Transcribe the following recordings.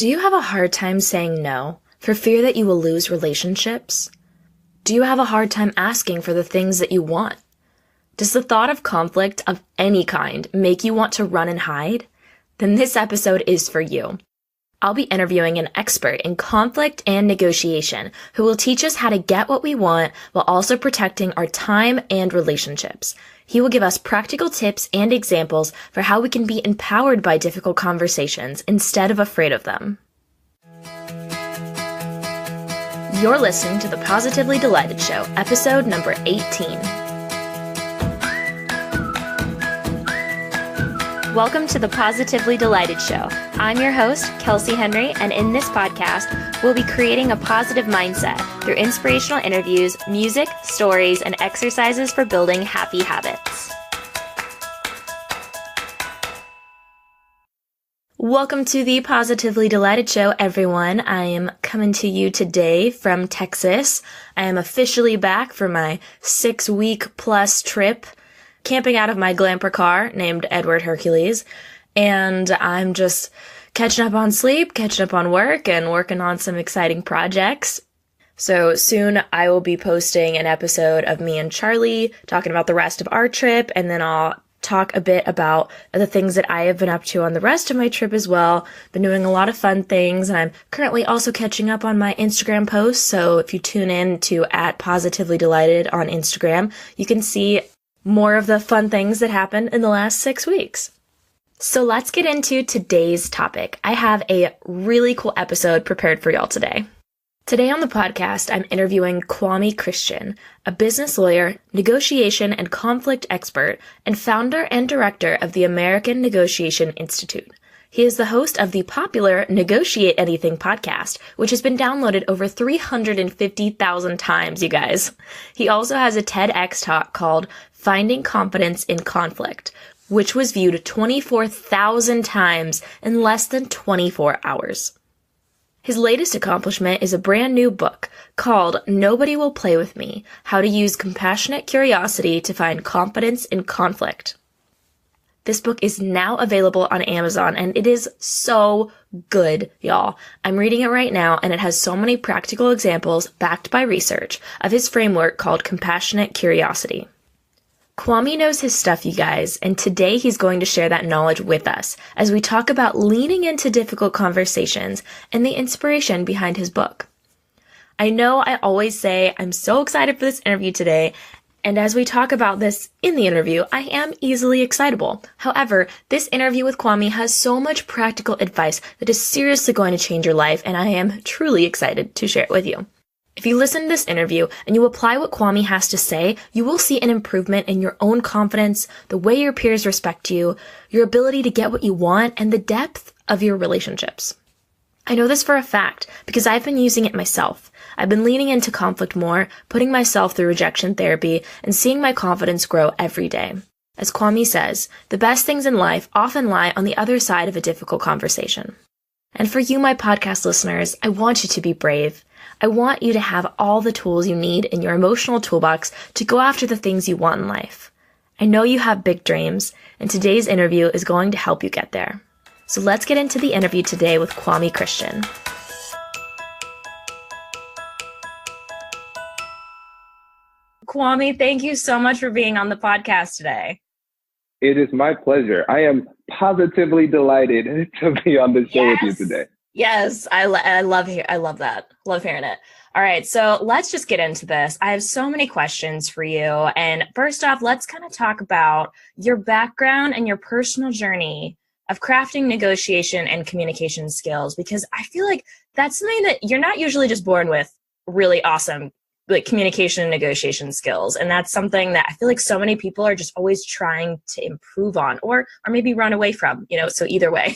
Do you have a hard time saying no for fear that you will lose relationships? Do you have a hard time asking for the things that you want? Does the thought of conflict of any kind make you want to run and hide? Then this episode is for you. I'll be interviewing an expert in conflict and negotiation who will teach us how to get what we want while also protecting our time and relationships. He will give us practical tips and examples for how we can be empowered by difficult conversations instead of afraid of them. You're listening to the Positively Delighted Show, episode number 18. Welcome to the Positively Delighted Show. I'm your host, Kelsey Henry, and in this podcast, we'll be creating a positive mindset through inspirational interviews, music, stories, and exercises for building happy habits. Welcome to the Positively Delighted Show, everyone. I am coming to you today from Texas. I am officially back for my 6-week plus trip camping out of my glamper car named Edward Hercules, and I'm just catching up on sleep, catching up on work, and working on some exciting projects. So soon I will be posting an episode of me and Charlie talking about the rest of our trip, and then I'll talk a bit about the things that I have been up to on the rest of my trip as well. Been doing a lot of fun things, and I'm currently also catching up on my Instagram posts, so if you tune in to @PositivelyDelighted on Instagram, you can see more of the fun things that happened in the last 6 weeks. So let's get into today's topic. I have a really cool episode prepared for y'all today. Today on the podcast, I'm interviewing Kwame Christian, a business lawyer, negotiation and conflict expert, and founder and director of the American Negotiation Institute. He is the host of the popular Negotiate Anything podcast, which has been downloaded over 350,000 times, you guys. He also has a TEDx talk called Finding Confidence in Conflict, which was viewed 24,000 times in less than 24 hours. His latest accomplishment is a brand new book called Nobody Will Play With Me: How to Use Compassionate Curiosity to Find Confidence in Conflict. This book is now available on Amazon, and it is so good, y'all. I'm reading it right now, and it has so many practical examples backed by research of his framework called Compassionate Curiosity. Kwame knows his stuff, you guys, and today he's going to share that knowledge with us as we talk about leaning into difficult conversations and the inspiration behind his book. I know I always say I'm so excited for this interview today, and as we talk about this in the interview, I am easily excitable. However, this interview with Kwame has so much practical advice that is seriously going to change your life, and I am truly excited to share it with you. If you listen to this interview and you apply what Kwame has to say, you will see an improvement in your own confidence, the way your peers respect you, your ability to get what you want, and the depth of your relationships. I know this for a fact because I've been using it myself. I've been leaning into conflict more, putting myself through rejection therapy, and seeing my confidence grow every day. As Kwame says, the best things in life often lie on the other side of a difficult conversation. And for you, my podcast listeners, I want you to be brave. I want you to have all the tools you need in your emotional toolbox to go after the things you want in life. I know you have big dreams, and today's interview is going to help you get there. So let's get into the interview today with Kwame Christian. Kwame, thank you so much for being on the podcast today. It is my pleasure. I am positively delighted to be on the show with you today. Yes, I love that. Love hearing it. All right, so let's just get into this. I have so many questions for you. And first off, let's kind of talk about your background and your personal journey of crafting negotiation and communication skills, because I feel like that's something that you're not usually just born with really awesome like communication and negotiation skills. And that's something that I feel like so many people are just always trying to improve on or maybe run away from, so either way.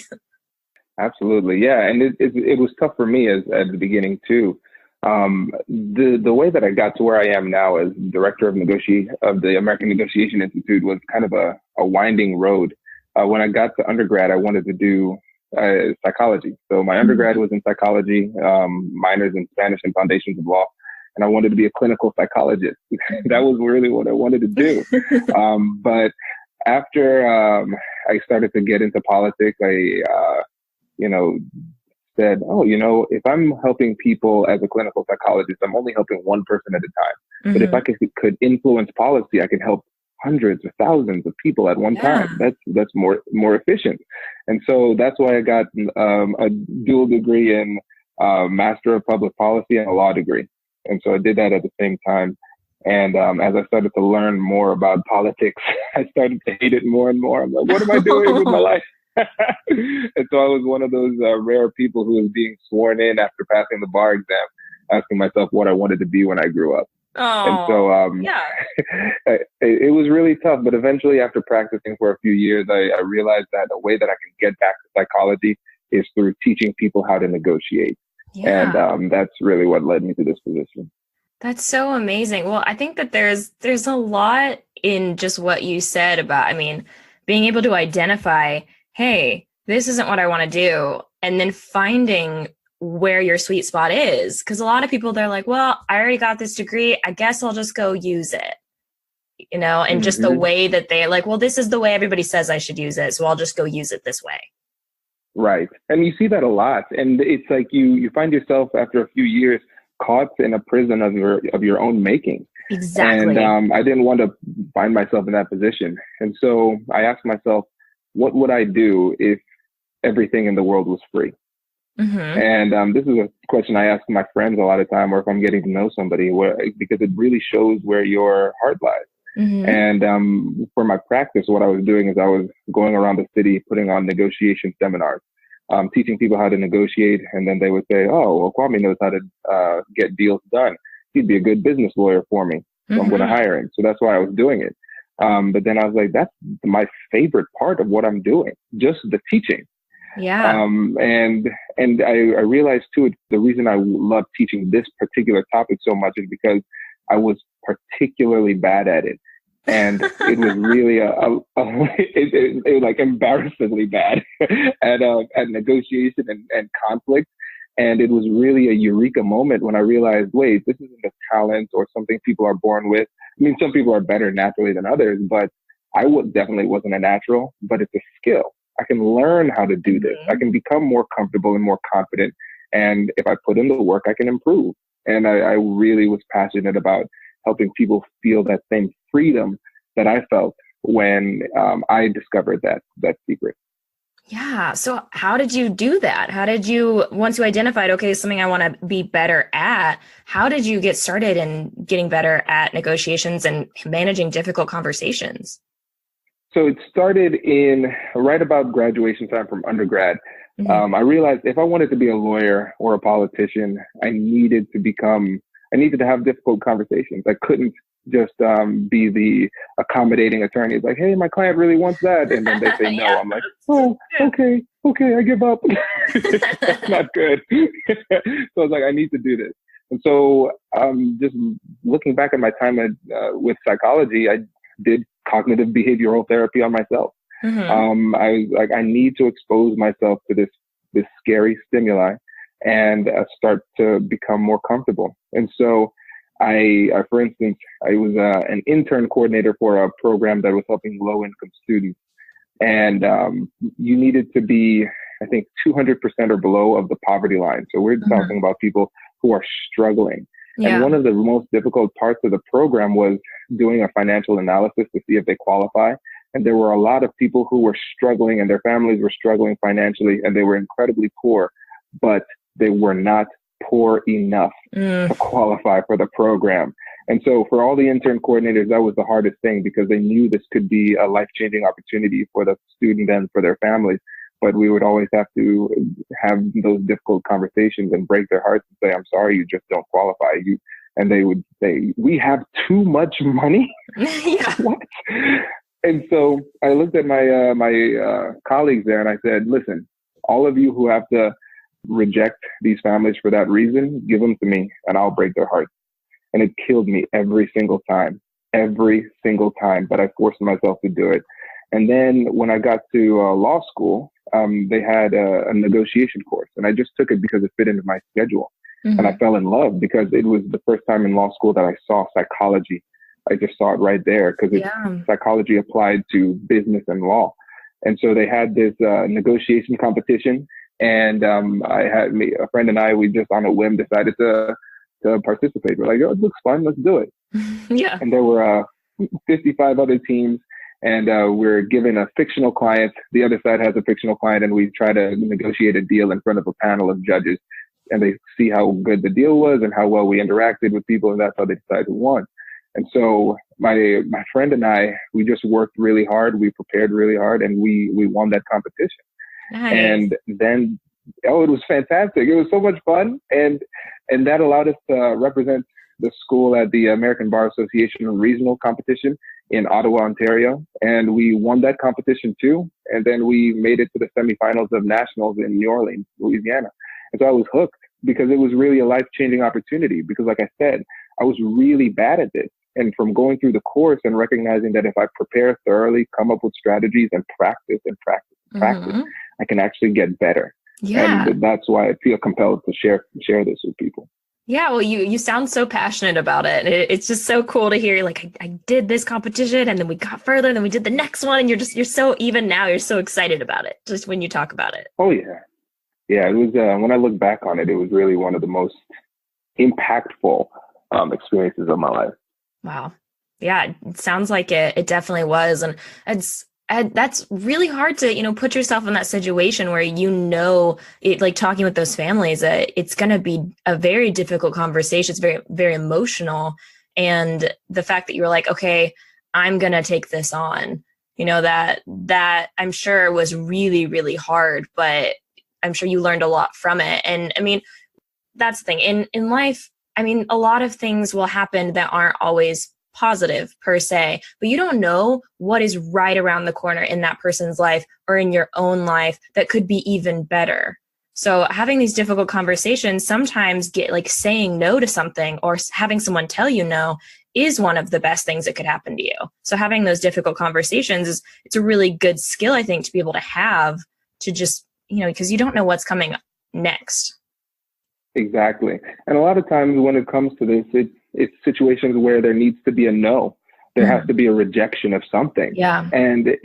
Absolutely. Yeah. And it was tough for me at the beginning too. The way that I got to where I am now as director of the American Negotiation Institute was kind of a winding road. When I got to undergrad, I wanted to do psychology. So my undergrad was in psychology, minors in Spanish and foundations of law. And I wanted to be a clinical psychologist. That was really what I wanted to do. But after I started to get into politics, I said, oh, if I'm helping people as a clinical psychologist, I'm only helping one person at a time. But if I could influence policy, I could help hundreds or thousands of people at one time. That's more efficient. And so that's why I got a dual degree in Master of Public Policy and a law degree. And so I did that at the same time. And as I started to learn more about politics, I started to hate it more and more. I'm like, what am I doing with my life? And so I was one of those rare people who was being sworn in after passing the bar exam, asking myself what I wanted to be when I grew up. And so it was really tough. But eventually, after practicing for a few years, I realized that a way that I can get back to psychology is through teaching people how to negotiate. Yeah. And that's really what led me to this position. That's so amazing. Well, I think that there's a lot in just what you said about, being able to identify, hey, this isn't what I want to do, and then finding where your sweet spot is. Because a lot of people, they're like, well, I already got this degree, I guess I'll just go use it, and just the way that they're like, well, this is the way everybody says I should use it, so I'll just go use it this way. Right. And you see that a lot. And it's like you find yourself after a few years caught in a prison of your own making. Exactly. And I didn't want to find myself in that position. And so I asked myself, what would I do if everything in the world was free? And this is a question I ask my friends a lot of time, or if I'm getting to know somebody, because it really shows where your heart lies. And for my practice, what I was doing is I was going around the city, putting on negotiation seminars, teaching people how to negotiate. And then they would say, oh, well, Kwame knows how to get deals done. He'd be a good business lawyer for me. So I'm going to hire him. So that's why I was doing it. But then I was like, that's my favorite part of what I'm doing, just the teaching. Yeah. And I realized too, the reason I love teaching this particular topic so much is because I was particularly bad at it. And it was really it was like embarrassingly bad at negotiation and conflict. And it was really a eureka moment when I realized, wait, this isn't a talent or something people are born with. Some people are better naturally than others, but I definitely wasn't a natural, but it's a skill. I can learn how to do this. I can become more comfortable and more confident. And if I put in the work, I can improve. And I really was passionate about helping people feel that same freedom that I felt when I discovered that secret. Yeah. So how did you do that? How did you, once you identified, okay, this is something I want to be better at, how did you get started in getting better at negotiations and managing difficult conversations? So it started in right about graduation time from undergrad. I realized if I wanted to be a lawyer or a politician, I needed to have difficult conversations. I couldn't just be the accommodating attorney. It's like, hey, my client really wants that. And then they say no. I'm like, oh, okay, I give up. That's not good. So I was like, I need to do this. And so just looking back at my time with psychology, I did cognitive behavioral therapy on myself. I was like, I need to expose myself to this scary stimuli and start to become more comfortable. And so for instance, I was an intern coordinator for a program that was helping low-income students. And you needed to be, I think, 200% or below of the poverty line. So we're talking about people who are struggling. Yeah. And one of the most difficult parts of the program was doing a financial analysis to see if they qualify. And there were a lot of people who were struggling and their families were struggling financially and they were incredibly poor, but they were not poor enough to qualify for the program. And so for all the intern coordinators, that was the hardest thing because they knew this could be a life-changing opportunity for the student and for their families. But we would always have to have those difficult conversations and break their hearts and say, I'm sorry, you just don't qualify. And they would say, we have too much money? What? And so I looked at my colleagues there and I said, listen, all of you who have to reject these families for that reason, give them to me and I'll break their hearts. And it killed me every single time, but I forced myself to do it. And then when I got to law school, they had a negotiation course and I just took it because it fit into my schedule. And I fell in love because it was the first time in law school that I saw psychology. I just saw it right there because it's psychology applied to business and law. And so they had this negotiation competition And a friend and I, we just on a whim decided to participate. We're like, oh, it looks fun. Let's do it. Yeah. And there were 55 other teams, and we're given a fictional client. The other side has a fictional client, and we try to negotiate a deal in front of a panel of judges, and they see how good the deal was and how well we interacted with people, and that's how they decide who won. And so my friend and I, we just worked really hard. We prepared really hard, and we won that competition. Nice. And then, it was fantastic. It was so much fun. And that allowed us to represent the school at the American Bar Association regional competition in Ottawa, Ontario. And we won that competition too. And then we made it to the semifinals of nationals in New Orleans, Louisiana. And so I was hooked because it was really a life-changing opportunity. Because like I said, I was really bad at this. And from going through the course and recognizing that if I prepare thoroughly, come up with strategies and practice, I can actually get better. Yeah. And that's why I feel compelled to share this with people. Yeah, well, you sound so passionate about it. It's just so cool to hear. Like, I did this competition, and then we got further, and then we did the next one, and you're so, even now, you're so excited about it, just when you talk about it. Oh, yeah. Yeah, it was, when I look back on it, it was really one of the most impactful experiences of my life. Wow. Yeah, it sounds like it definitely was. And that's really hard to, put yourself in that situation where, it, like talking with those families, it's going to be a very difficult conversation. It's very, very emotional. And the fact that you were like, okay, I'm going to take this on, that I'm sure was really, really hard, but I'm sure you learned a lot from it. And I mean, that's the thing in life. I mean, a lot of things will happen that aren't always positive per se, but you don't know what is right around the corner in that person's life or in your own life that could be even better. So having these difficult conversations, sometimes saying no to something or having someone tell you no is one of the best things that could happen to you. So having those difficult conversations it's a really good skill, I think, to be able to have to just, because you don't know what's coming next. Exactly. And a lot of times when it comes to this, it's situations where there needs to be a no. There has to be a rejection of something. Yeah. And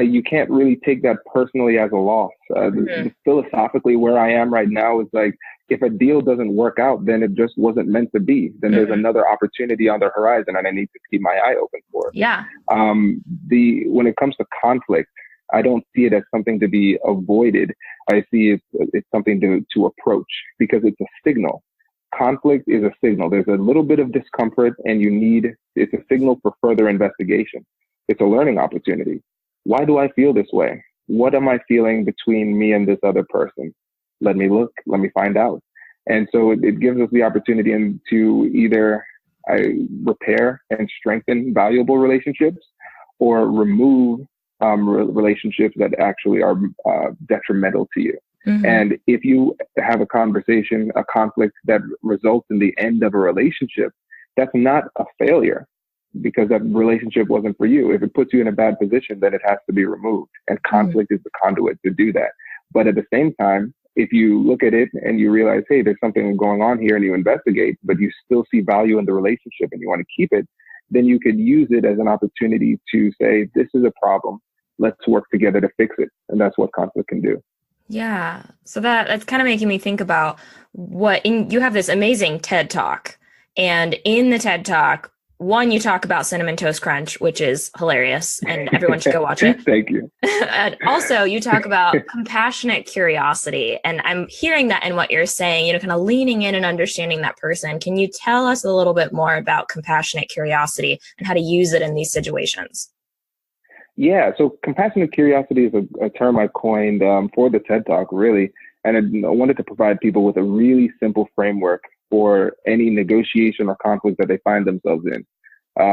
you can't really take that personally as a loss. Philosophically, where I am right now is like, if a deal doesn't work out, then it just wasn't meant to be. Then there's another opportunity on the horizon, and I need to keep my eye open for it. Yeah. When it comes to conflict, I don't see it as something to be avoided. I see it's something to approach, because it's a signal. Conflict is a signal. There's a little bit of discomfort, and it's a signal for further investigation. It's a learning opportunity. Why do I feel this way? What am I feeling between me and this other person? Let me look, let me find out. And so it gives us the opportunity to either repair and strengthen valuable relationships, or remove relationships that actually are detrimental to you. And if you have a conflict that results in the end of a relationship, that's not a failure, because that relationship wasn't for you. If it puts you in a bad position, then it has to be removed. And conflict is the conduit to do that. But at the same time, if you look at it and you realize, hey, there's something going on here, and you investigate, but you still see value in the relationship and you want to keep it, then you could use it as an opportunity to say, this is a problem. Let's work together to fix it. And that's what conflict can do. Yeah. So that's kind of making me think about you have this amazing TED Talk. And in the TED Talk, one, you talk about Cinnamon Toast Crunch, which is hilarious, and everyone should go watch it. Thank you. And also, you talk about compassionate curiosity. And I'm hearing that in what you're saying, kind of leaning in and understanding that person. Can you tell us a little bit more about compassionate curiosity and how to use it in these situations? Yeah, so compassionate curiosity is a term I coined for the TED Talk, really. And I wanted to provide people with a really simple framework for any negotiation or conflict that they find themselves in.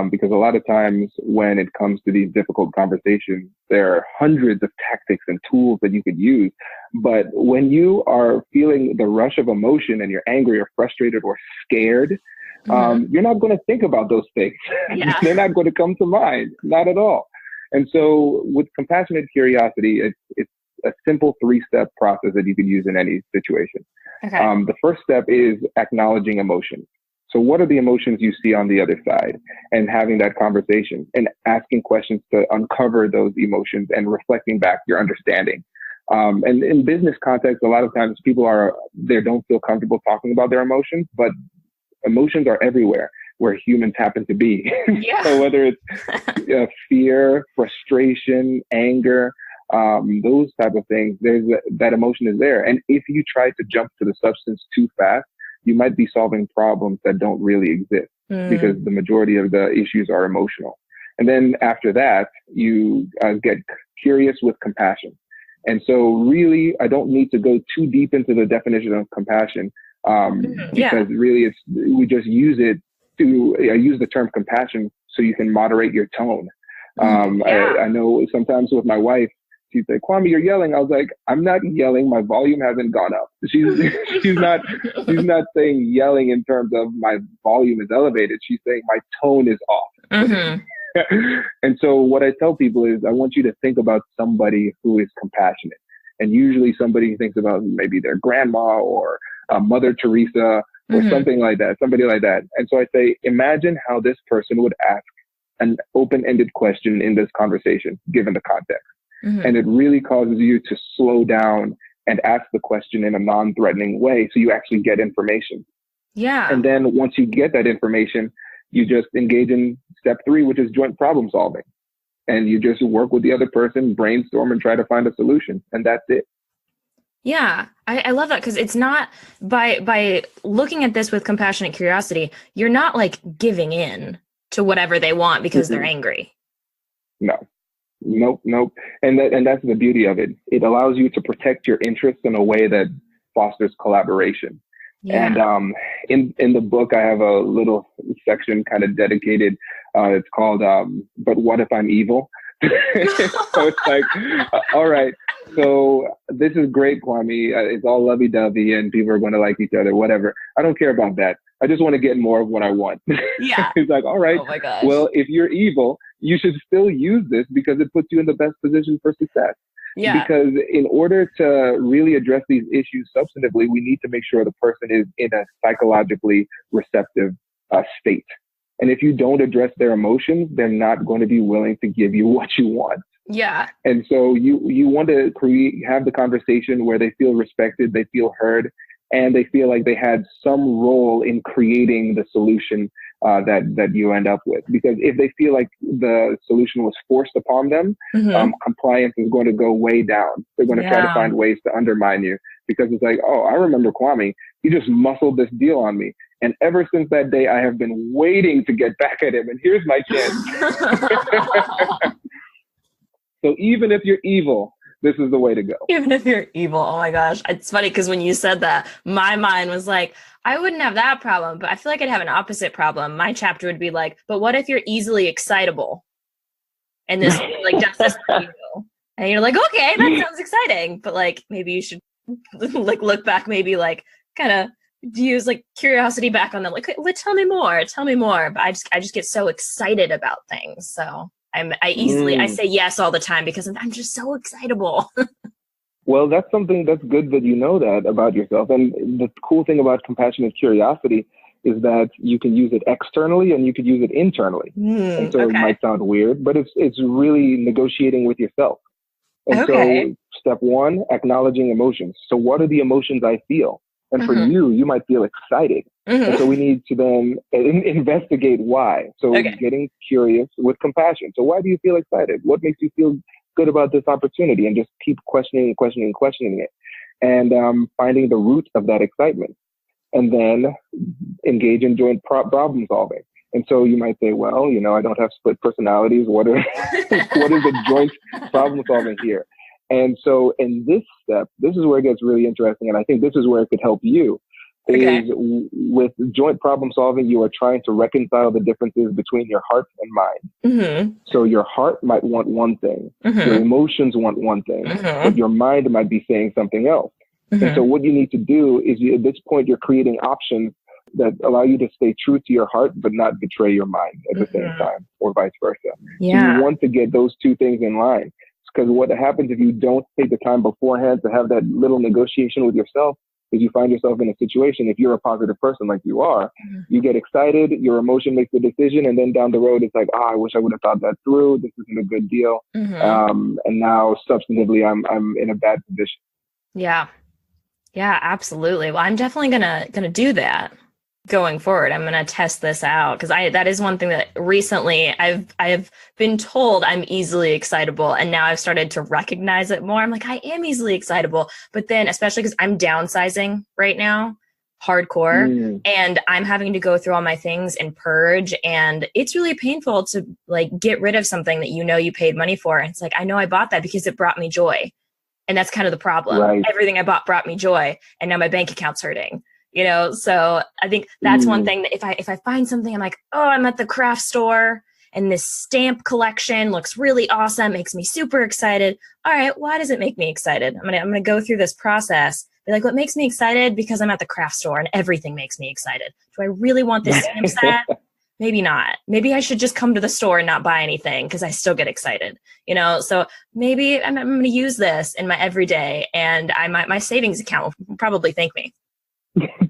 Because a lot of times when it comes to these difficult conversations, there are hundreds of tactics and tools that you could use. But when you are feeling the rush of emotion and you're angry or frustrated or scared, you're not going to think about those things. Yeah. They're not going to come to mind, not at all. And so with compassionate curiosity, it's a simple 3-step process that you can use in any situation. Okay. The first step is acknowledging emotions. So what are the emotions you see on the other side, and having that conversation and asking questions to uncover those emotions and reflecting back your understanding. And in business context, a lot of times people don't feel comfortable talking about their emotions, but emotions are everywhere where humans happen to be. Yeah. So whether it's fear, frustration, anger, those type of things, that emotion is there. And if you try to jump to the substance too fast, you might be solving problems that don't really exist because the majority of the issues are emotional. And then after that, you get curious with compassion. And so really, I don't need to go too deep into the definition of compassion because really we just use it I use the term compassion so you can moderate your tone. I know sometimes with my wife, she'd say, Kwame, you're yelling. I was like, I'm not yelling. My volume hasn't gone up. She's not saying yelling in terms of my volume is elevated. She's saying my tone is off. And so what I tell people is I want you to think about somebody who is compassionate. And usually somebody thinks about maybe their grandma or Mother Teresa or something like that, somebody like that. And so I say, imagine how this person would ask an open-ended question in this conversation, given the context. And it really causes you to slow down and ask the question in a non-threatening way so you actually get information. Yeah. And then once you get that information, you just engage in step 3, which is joint problem solving. And you just work with the other person, brainstorm, and try to find a solution. And that's it. Yeah, I love that because it's not by looking at this with compassionate curiosity, you're not like giving in to whatever they want because they're angry. Nope. And that's the beauty of it. It allows you to protect your interests in a way that fosters collaboration. Yeah. And in the book, I have a little section kind of dedicated. It's called "But What If I'm Evil?" So it's like, all right, so this is great, Kwame. It's all lovey-dovey and people are going to like each other, whatever. I don't care about that. I just want to get more of what I want. Yeah. It's like, all right, oh my gosh. Well, if you're evil, you should still use this because it puts you in the best position for success. Yeah. Because in order to really address these issues substantively, we need to make sure the person is in a psychologically receptive state. And if you don't address their emotions, they're not going to be willing to give you what you want. Yeah. And so you want to have the conversation where they feel respected, they feel heard, and they feel like they had some role in creating the solution that you end up with. Because if they feel like the solution was forced upon them, compliance is going to go way down. They're going to try to find ways to undermine you because it's like, oh, I remember Kwame. He just muscled this deal on me. And ever since that day, I have been waiting to get back at him. And here's my chance. So even if you're evil, this is the way to go. Even if you're evil. Oh my gosh. It's funny because when you said that, my mind was like, I wouldn't have that problem, but I feel like I'd have an opposite problem. My chapter would be like, but what if you're easily excitable? And this like does this to you? And you're like, okay, that sounds exciting. But like maybe you should like look back, maybe like kind of use like curiosity back on them. Like, tell me more. But I just get so excited about things. So I say yes all the time because I'm just so excitable. Well, that's something that's good that you know that about yourself. And the cool thing about compassionate curiosity is that you can use it externally and you could use it internally. And so it might sound weird, but it's really negotiating with yourself. And so step 1, acknowledging emotions. So what are the emotions I feel? And for you might feel excited. And so we need to then investigate why. So getting curious with compassion. So why do you feel excited? What makes you feel good about this opportunity? And just keep questioning it. And finding the root of that excitement. And then engage in joint problem solving. And so you might say, well, I don't have split personalities. What is the joint problem solving here? And so in this step, this is where it gets really interesting. And I think this is where it could help you. Is with joint problem solving, you are trying to reconcile the differences between your heart and mind. So your heart might want one thing, your emotions want one thing, but your mind might be saying something else. And so what you need to do is at this point, you're creating options that allow you to stay true to your heart, but not betray your mind at the same time, or vice versa. Yeah. So you want to get those two things in line. Because what happens if you don't take the time beforehand to have that little negotiation with yourself is you find yourself in a situation, if you're a positive person like you are, Mm-hmm. you get excited, your emotion makes the decision, and then down the road, it's like, I wish I would have thought that through. This isn't a good deal. Mm-hmm. And now substantively, I'm in a bad position. Yeah. Yeah, absolutely. Well, I'm definitely gonna do that going forward. I'm gonna test this out because that is one thing that recently I've been told I'm easily excitable, and now I've started to recognize it more. I'm like, I am easily excitable, but then especially because I'm downsizing right now, hardcore, and I'm having to go through all my things and purge, and it's really painful to like get rid of something that you know you paid money for. And it's like, I know I bought that because it brought me joy. And that's kind of the problem. Right. Everything I bought me joy, and now my bank account's hurting. So I think that's one thing that if I find something, I'm like, oh, I'm at the craft store and this stamp collection looks really awesome, makes me super excited. All right, why does it make me excited? I'm gonna go through this process. Be like, what makes me excited? Because I'm at the craft store and everything makes me excited. Do I really want this stamp set? Maybe not. Maybe I should just come to the store and not buy anything because I still get excited, So maybe I'm going to use this in my everyday, and my savings account will probably thank me.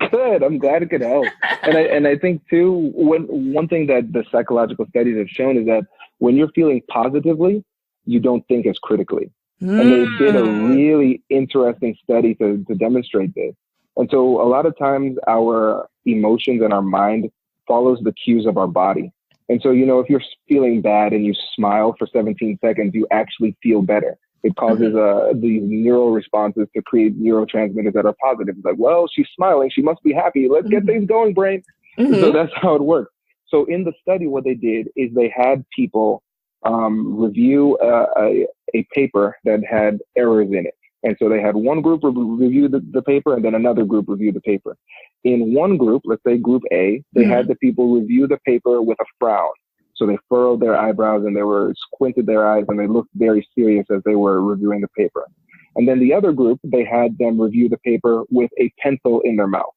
Good. I'm glad it could help. And I think too, one thing that the psychological studies have shown is that when you're feeling positively, you don't think as critically. And they did a really interesting study to demonstrate this. And so a lot of times our emotions and our mind follows the cues of our body. And so, if you're feeling bad and you smile for 17 seconds, you actually feel better. It causes these neural responses to create neurotransmitters that are positive. It's like, well, she's smiling. She must be happy. Let's get things going, brain. So that's how it works. So in the study, what they did is they had people review a paper that had errors in it. And so they had one group review the paper and then another group review the paper. In one group, let's say group A, they had the people review the paper with a frown. So they furrowed their eyebrows and they were squinted their eyes and they looked very serious as they were reviewing the paper. And then the other group, they had them review the paper with a pencil in their mouth.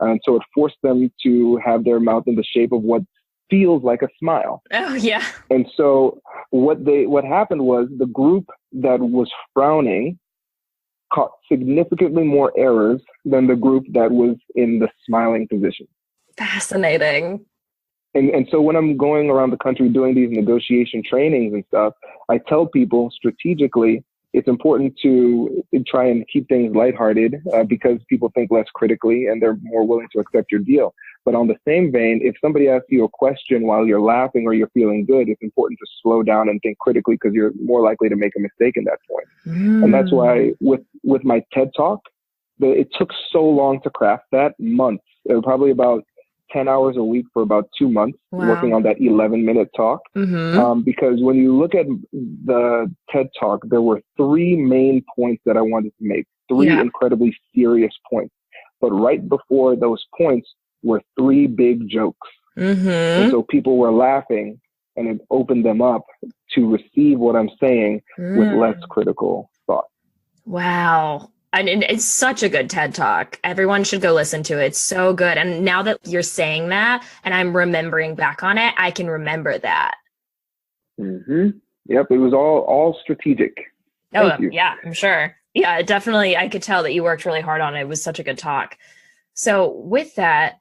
And so it forced them to have their mouth in the shape of what feels like a smile. Oh, yeah. And so what happened was the group that was frowning caught significantly more errors than the group that was in the smiling position. Fascinating. And so when I'm going around the country doing these negotiation trainings and stuff, I tell people strategically, it's important to try and keep things lighthearted because people think less critically and they're more willing to accept your deal. But on the same vein, if somebody asks you a question while you're laughing or you're feeling good, it's important to slow down and think critically because you're more likely to make a mistake in that point. And that's why with my TED Talk, it took so long to craft that, months. It was probably about 10 hours a week for about 2 months working on that 11-minute talk. Because when you look at the TED Talk, there were 3 main points that I wanted to make, 3 incredibly serious points. But right before those points were 3 big jokes. And so people were laughing and it opened them up to receive what I'm saying with less critical thought. Wow. And it's such a good TED Talk. Everyone should go listen to it. It's so good. And now that you're saying that and I'm remembering back on it, I can remember that. Yep. It was all strategic. Thank you. Yeah, I'm sure. Yeah, definitely. I could tell that you worked really hard on it. It was such a good talk. So with that,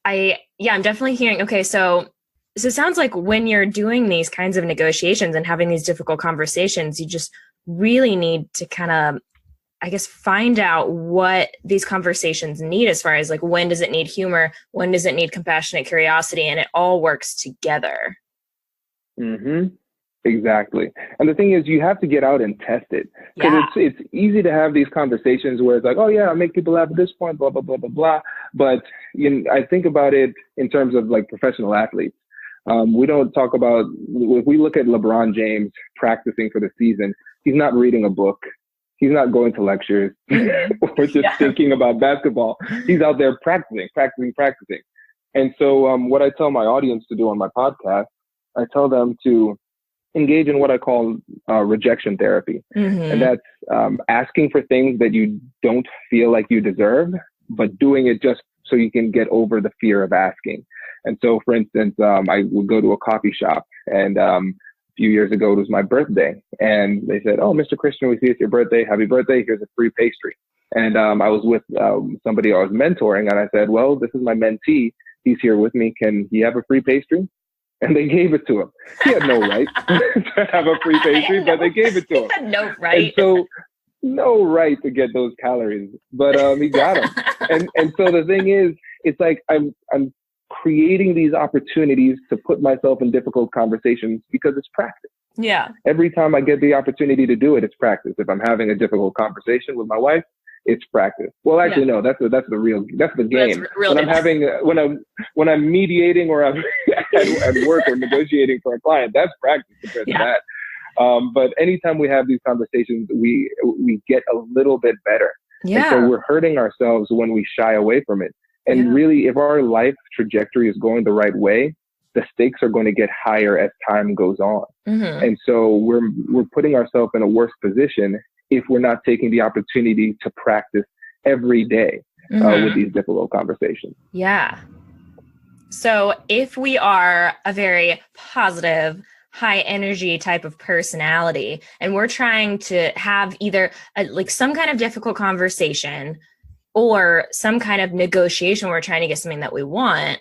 I'm definitely hearing, okay, so it sounds like when you're doing these kinds of negotiations and having these difficult conversations, you just really need to kind of, I guess, find out what these conversations need as far as like, when does it need humor? When does it need compassionate curiosity? And it all works together. Exactly. And the thing is, you have to get out and test it. Because it's easy to have these conversations where it's like, oh yeah, I make people laugh at this point, blah, blah, blah, blah, blah. But I think about it in terms of like professional athletes. We don't talk about, if we look at LeBron James practicing for the season, he's not reading a book. He's not going to lectures or just thinking about basketball. He's out there practicing. And so what I tell my audience to do on my podcast, I tell them to engage in what I call rejection therapy. And that's asking for things that you don't feel like you deserve, but doing it just so you can get over the fear of asking. And so, for instance, I would go to a coffee shop and a few years ago, it was my birthday. And they said, oh, Mr. Christian, we see it's your birthday. Happy birthday. Here's a free pastry. And I was with somebody I was mentoring, and I said, well, this is my mentee. He's here with me. Can he have a free pastry? And they gave it to him. He had no right to have a free pastry, but they gave it to him. He had no right. And so, no right to get those calories, but he got them. And so the thing is, it's like I'm creating these opportunities to put myself in difficult conversations because it's practice. Yeah. Every time I get the opportunity to do it, it's practice. If I'm having a difficult conversation with my wife, it's practice. Well, actually, no, that's the game. When I'm mediating or I'm at work or negotiating for a client, that's practice compared to that. But anytime we have these conversations, we get a little bit better. Yeah. And so we're hurting ourselves when we shy away from it. And really, if our life trajectory is going the right way, the stakes are going to get higher as time goes on. Mm-hmm. And so we're putting ourselves in a worse position if we're not taking the opportunity to practice every day with these difficult conversations. Yeah. So if we are a very positive, high energy type of personality, and we're trying to have either like some kind of difficult conversation or some kind of negotiation, we're trying to get something that we want.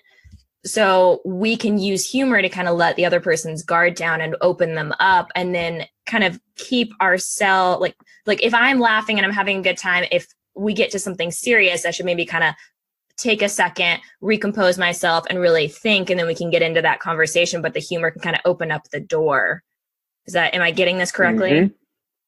So we can use humor to kind of let the other person's guard down and open them up, and then kind of keep ourselves like if I'm laughing and I'm having a good time, if we get to something serious, I should maybe kind of take a second, recompose myself, and really think, and then we can get into that conversation. But the humor can kind of open up the door. Am I getting this correctly? Mm-hmm.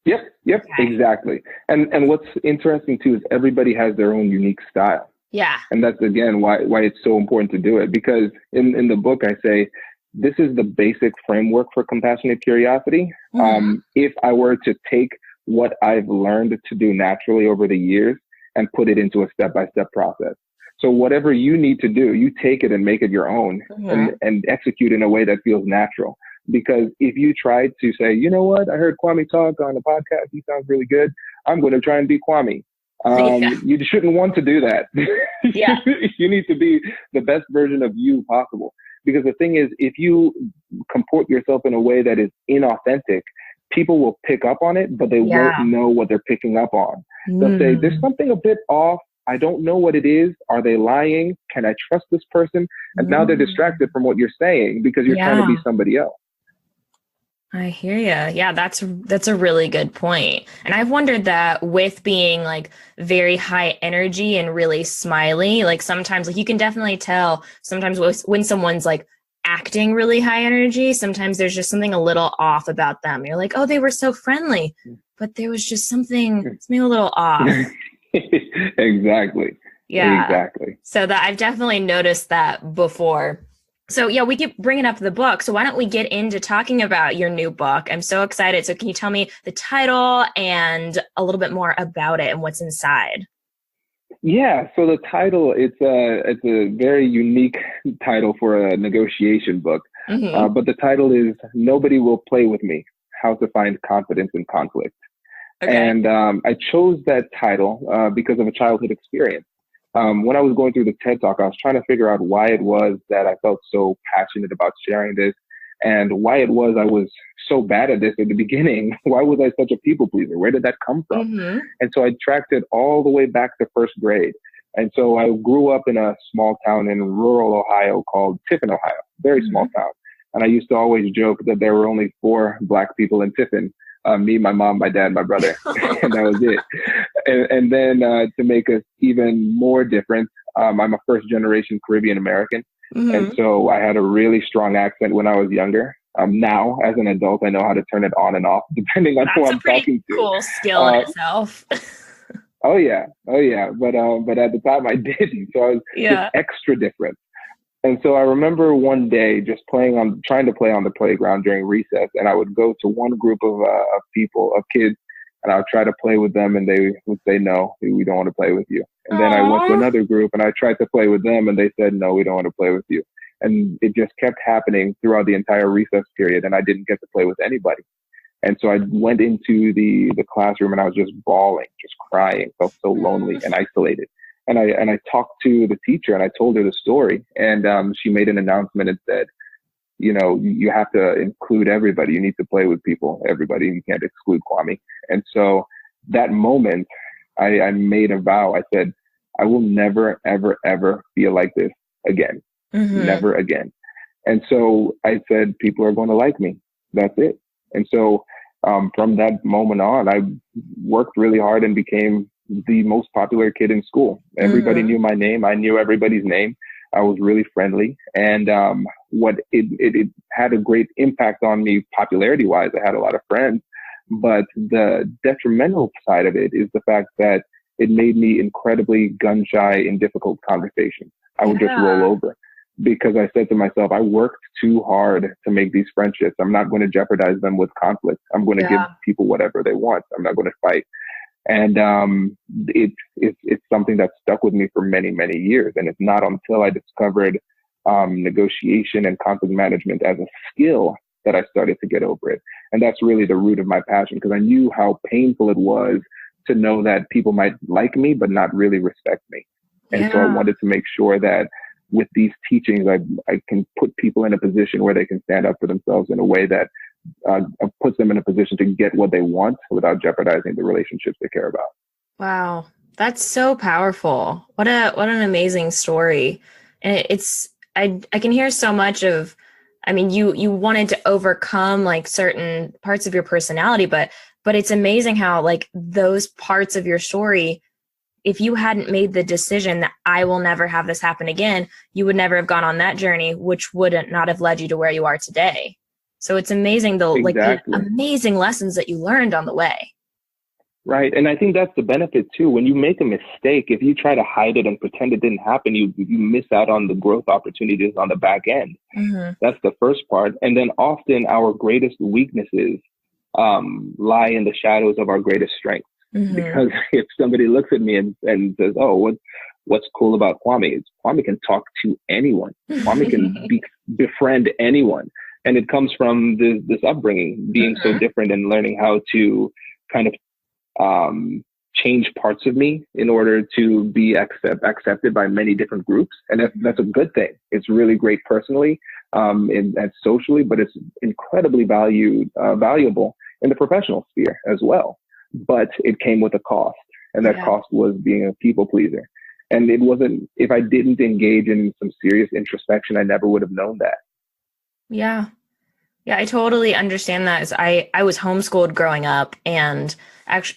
Yep, okay. Exactly. And what's interesting too is everybody has their own unique style. Yeah. And that's, again, why it's so important to do it. Because in the book, I say, this is the basic framework for compassionate curiosity. Mm-hmm. If I were to take what I've learned to do naturally over the years and put it into a step-by-step process. So whatever you need to do, you take it and make it your own and execute in a way that feels natural. Because if you try to say, you know what, I heard Kwame talk on the podcast, he sounds really good, I'm going to try and be Kwame. You shouldn't want to do that. Yeah. You need to be the best version of you possible. Because the thing is, if you comport yourself in a way that is inauthentic, people will pick up on it, but they won't know what they're picking up on. They'll say, there's something a bit off. I don't know what it is. Are they lying? Can I trust this person? And now they're distracted from what you're saying because you're trying to be somebody else. I hear you. Yeah, that's a really good point. And I've wondered that with being like very high energy and really smiley, like sometimes like you can definitely tell sometimes when someone's like acting really high energy, sometimes there's just something a little off about them. You're like, oh, they were so friendly, but there was just something a little off. Exactly. Yeah. Exactly. So that I've definitely noticed that before. So yeah, we keep bringing up the book. So why don't we get into talking about your new book? I'm so excited. So can you tell me the title and a little bit more about it and what's inside? Yeah. So the title, it's a very unique title for a negotiation book. Mm-hmm. But the title is Nobody Will Play With Me: How to Find Confidence in Conflict. Okay. And I chose that title because of a childhood experience. When I was going through the TED Talk, I was trying to figure out why it was that I felt so passionate about sharing this and why it was I was so bad at this at the beginning. Why was I such a people pleaser? Where did that come from? Mm-hmm. And so I tracked it all the way back to first grade. And so I grew up in a small town in rural Ohio called Tiffin, Ohio, very small town. And I used to always joke that there were only 4 Black people in Tiffin. Me, my mom, my dad, my brother, and that was it. And then to make us even more different, I'm a first generation Caribbean American. Mm-hmm. And so I had a really strong accent when I was younger. Now, as an adult, I know how to turn it on and off, depending on who I'm talking to. Cool skill in itself. Oh yeah. But at the time I didn't. So I was just extra different. And so I remember one day just trying to play on the playground during recess, and I would go to one group of kids, and I would try to play with them, and they would say, no, we don't want to play with you. And then I went to another group, and I tried to play with them, and they said, no, we don't want to play with you. And it just kept happening throughout the entire recess period, and I didn't get to play with anybody. And so I went into the classroom, and I was just bawling, just crying, felt so lonely and isolated. And I talked to the teacher and I told her the story, and she made an announcement and said, you know, you have to include everybody. You need to play with people, everybody. You can't exclude Kwame. And so that moment I made a vow. I said, I will never, ever, ever feel like this again. Never again. And so I said, people are going to like me. That's it. And so from that moment on, I worked really hard and became the most popular kid in school. Everybody knew my name. I knew everybody's name. I was really friendly. And what it had a great impact on me popularity wise. I had a lot of friends. But the detrimental side of it is the fact that it made me incredibly gun shy in difficult conversations. I would just roll over because I said to myself, I worked too hard to make these friendships. I'm not going to jeopardize them with conflict. I'm going to give people whatever they want. I'm not going to fight. And it's something that stuck with me for many, many years. And it's not until I discovered negotiation and conflict management as a skill that I started to get over it. And that's really the root of my passion, because I knew how painful it was to know that people might like me, but not really respect me. And so I wanted to make sure that with these teachings, I can put people in a position where they can stand up for themselves in a way that puts them in a position to get what they want without jeopardizing the relationships they care about. Wow. That's so powerful. What an amazing story. And I can hear so much of, I mean, you wanted to overcome like certain parts of your personality, but it's amazing how like those parts of your story, if you hadn't made the decision that I will never have this happen again, you would never have gone on that journey, which would not have led you to where you are today. So it's amazing like the amazing lessons that you learned on the way. Right. And I think that's the benefit too. When you make a mistake, if you try to hide it and pretend it didn't happen, you miss out on the growth opportunities on the back end. That's the first part. And then often our greatest weaknesses lie in the shadows of our greatest strengths. Because if somebody looks at me and says, oh, what's cool about Kwame is Kwame can talk to anyone. Kwame can befriend anyone. And it comes from this upbringing, being so different and learning how to kind of change parts of me in order to be accepted by many different groups. And that's a good thing. It's really great personally and socially, but it's incredibly valuable in the professional sphere as well. But it came with a cost, and that cost was being a people pleaser. And it wasn't, if I didn't engage in some serious introspection, I never would have known that. Yeah. Yeah, I totally understand that. As I was homeschooled growing up, and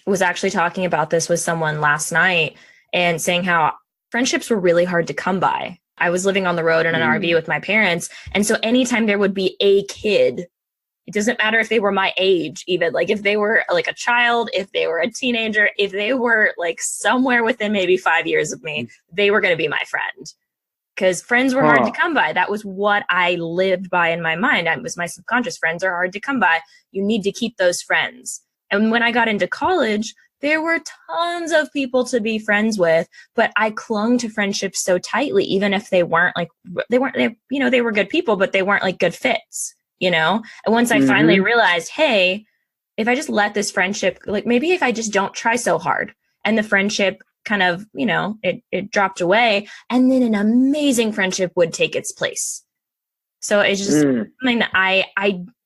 was actually talking about this with someone last night and saying how friendships were really hard to come by. I was living on the road in an RV with my parents. And so anytime there would be a kid, it doesn't matter if they were my age, even like if they were like a child, if they were a teenager, if they were like somewhere within maybe 5 years of me, they were going to be my friend. Because friends were hard to come by. That was what I lived by in my mind. It was my subconscious. Friends are hard to come by. You need to keep those friends. And when I got into college, there were tons of people to be friends with, but I clung to friendships so tightly, even if they weren't they were good people, but they weren't like good fits, And once I finally realized, hey, if I just let this friendship, like maybe if I just don't try so hard, and the friendship kind of, it dropped away, and then an amazing friendship would take its place. So it's just something that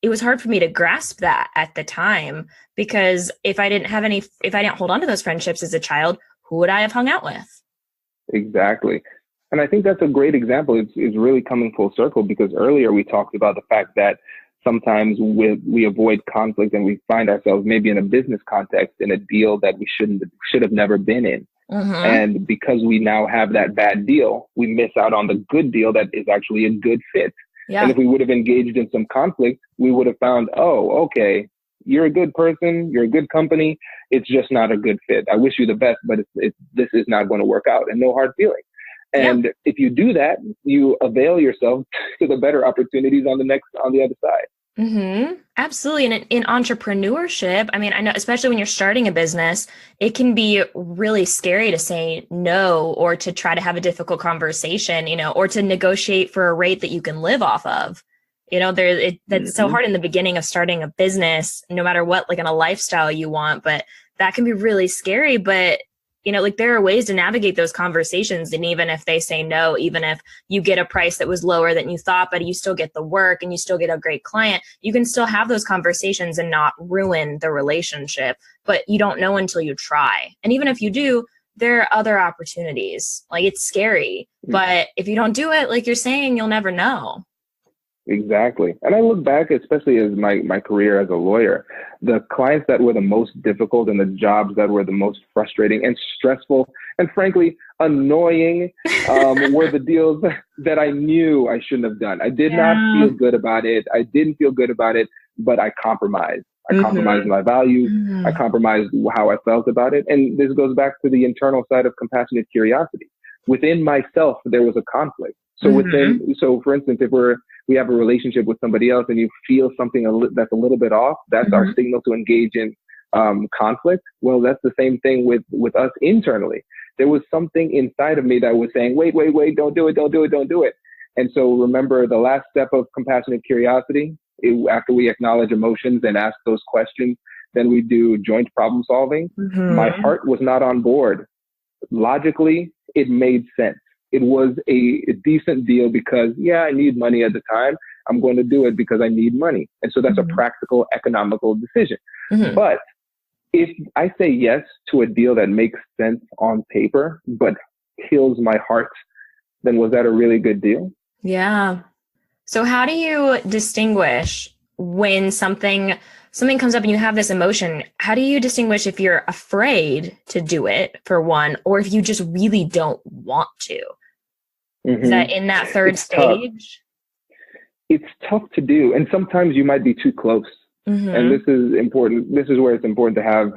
it was hard for me to grasp that at the time, because if I didn't hold on to those friendships as a child, who would I have hung out with? Exactly. And I think that's a great example. It's really coming full circle, because earlier we talked about the fact that sometimes we avoid conflict and we find ourselves maybe in a business context in a deal that we should have never been in. And because we now have that bad deal, we miss out on the good deal that is actually a good fit. And if we would have engaged in some conflict, we would have found, oh, okay, you're a good person, you're a good company. It's just not a good fit. I wish you the best, but this is not going to work out, and no hard feelings. And if you do that, you avail yourself to the better opportunities on the other side. Absolutely. And in entrepreneurship, I mean, I know, especially when you're starting a business, it can be really scary to say no, or to try to have a difficult conversation, or to negotiate for a rate that you can live off of. That's so hard in the beginning of starting a business, no matter what, like in a lifestyle you want, but that can be really scary. But like there are ways to navigate those conversations. And even if they say no, even if you get a price that was lower than you thought, but you still get the work and you still get a great client, you can still have those conversations and not ruin the relationship. But you don't know until you try. And even if you do, there are other opportunities. Like, it's scary, but if you don't do it, like you're saying, you'll never know. Exactly. And I look back, especially as my career as a lawyer, the clients that were the most difficult and the jobs that were the most frustrating and stressful and frankly annoying were the deals that I knew I shouldn't have done. I did not feel good about it. I didn't feel good about it, but I compromised. I compromised my values. I compromised how I felt about it. And this goes back to the internal side of compassionate curiosity. Within myself, there was a conflict. So for instance, if we have a relationship with somebody else and you feel something that's a little bit off, that's our signal to engage in conflict. Well, that's the same thing with us internally. There was something inside of me that was saying, wait, don't do it. And so remember, the last step of compassionate curiosity, after we acknowledge emotions and ask those questions, then we do joint problem solving. My heart was not on board. Logically, it made sense. It was a decent deal because, I need money at the time. I'm going to do it because I need money. And so that's a practical, economical decision. But if I say yes to a deal that makes sense on paper, but kills my heart, then was that a really good deal? Yeah. So how do you distinguish when something comes up and you have this emotion? How do you distinguish if you're afraid to do it, for one, or if you just really don't want to? Is that in that third stage? It's tough to do. And sometimes you might be too close. And this is important. This is where it's important to have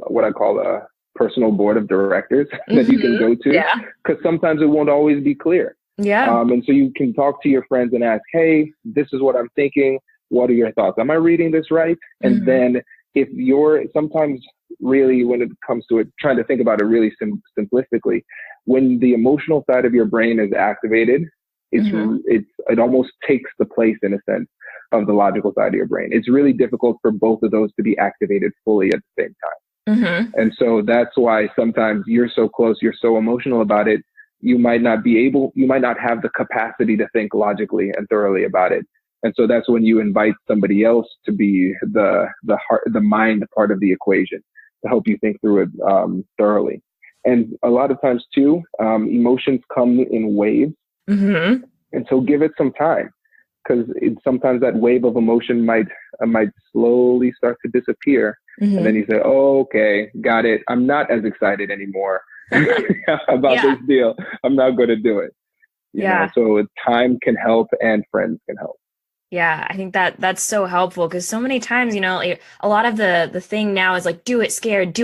what I call a personal board of directors that you can go to. Because sometimes it won't always be clear. And so you can talk to your friends and ask, hey, this is what I'm thinking. What are your thoughts? Am I reading this right? And then if you're sometimes really, when it comes to it, trying to think about it really simplistically, when the emotional side of your brain is activated, it almost takes the place, in a sense, of the logical side of your brain. It's really difficult for both of those to be activated fully at the same time. And so that's why sometimes you're so close, you're so emotional about it, you might not have the capacity to think logically and thoroughly about it. And so that's when you invite somebody else to be the heart, the mind part of the equation, to help you think through it thoroughly. And a lot of times too, emotions come in waves. And so give it some time, because sometimes that wave of emotion might slowly start to disappear. And then you say, oh, okay, got it. I'm not as excited anymore about this deal. I'm not going to do it. You know? So time can help and friends can help. Yeah, I think that's so helpful, because so many times, a lot of the thing now is like, do it scared.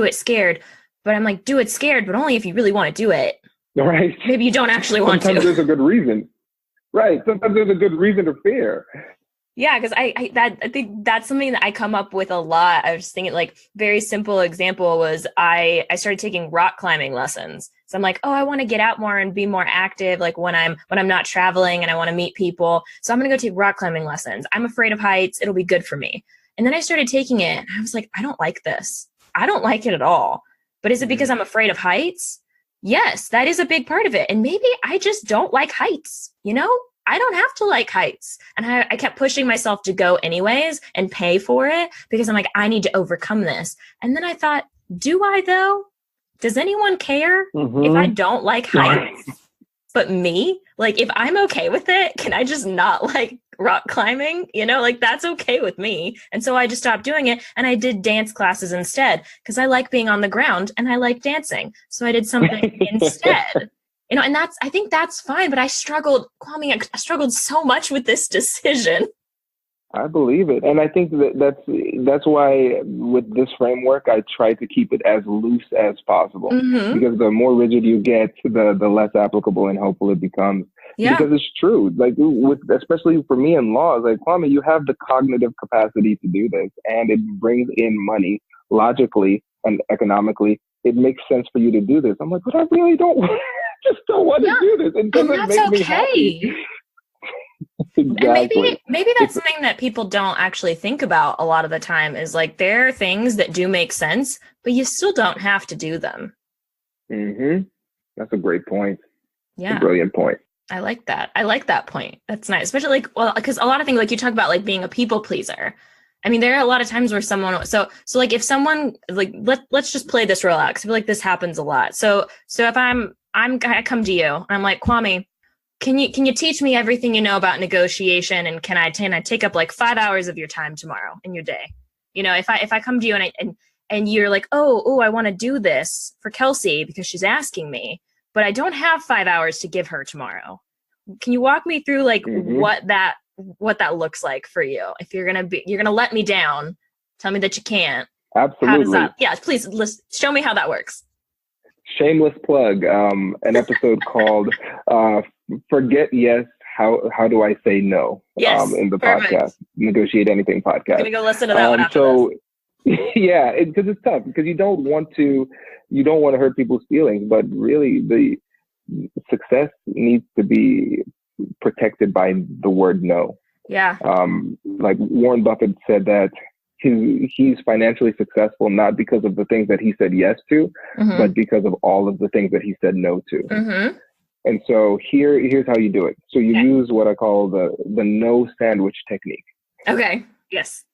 But I'm like, do it scared, but only if you really want to do it. Right. Maybe you don't actually want to. Sometimes there's a good reason. Right. Sometimes there's a good reason to fear. Yeah, because I think that's something that I come up with a lot. I was thinking, like, very simple example was I started taking rock climbing lessons. So I'm like, oh, I want to get out more and be more active, like when I'm not traveling and I want to meet people. So I'm going to go take rock climbing lessons. I'm afraid of heights. It'll be good for me. And then I started taking it and I was like, I don't like this. I don't like it at all. But is it because I'm afraid of heights? Yes, that is a big part of it. And maybe I just don't like heights, I don't have to like heights. And I kept pushing myself to go anyways and pay for it, because I'm like, I need to overcome this. And then I thought, do I though? Does anyone care if I don't like heights but me? Like, if I'm okay with it, can I just not like rock climbing? Like, that's okay with me. And so I just stopped doing it. And I did dance classes instead, because I like being on the ground and I like dancing. So I did something instead. And I think that's fine, but I struggled, Kwame, I struggled so much with this decision. I believe it. And I think that's why with this framework, I try to keep it as loose as possible, because the more rigid you get, the less applicable and helpful it becomes. Because it's true. Like, especially for me in law, like, Kwame, you have the cognitive capacity to do this, and it brings in money logically and economically. It makes sense for you to do this. I'm like, but I really just don't want to do this. It doesn't make me happy. Exactly. And maybe that's something that people don't actually think about a lot of the time, is like, there are things that do make sense, but you still don't have to do them. Mm-hmm. That's a great point. A Yeah. brilliant point. I like that. I like that point. That's nice. Especially like, well, because a lot of things like you talk about like being a people pleaser. I mean, there are a lot of times where someone so like if someone like let's just play this real out because I feel like this happens a lot. So if I come to you and I'm like, Kwame, can you teach me everything you know about negotiation and can I take up like 5 hours of your time tomorrow in your day? If I come to you and you're like, oh, I want to do this for Kelsey because she's asking me, but I don't have 5 hours to give her tomorrow. Can you walk me through like what that looks like for you? If you're gonna let me down, tell me that you can't. How does Absolutely. that? Yeah, please show me how that works. Shameless plug. An episode called "Forget Yes. How do I say no?" Yes, In the perfect. podcast, Negotiate Anything I'm podcast. gonna go listen to that one after this. Yeah, because it's tough because you don't want to hurt people's feelings, but really the success needs to be protected by the word no. Yeah. Like Warren Buffett said that he's financially successful not because of the things that he said yes to, but because of all of the things that he said no to. And so here's how you do it. So you use what I call the no sandwich technique. Okay. Yes.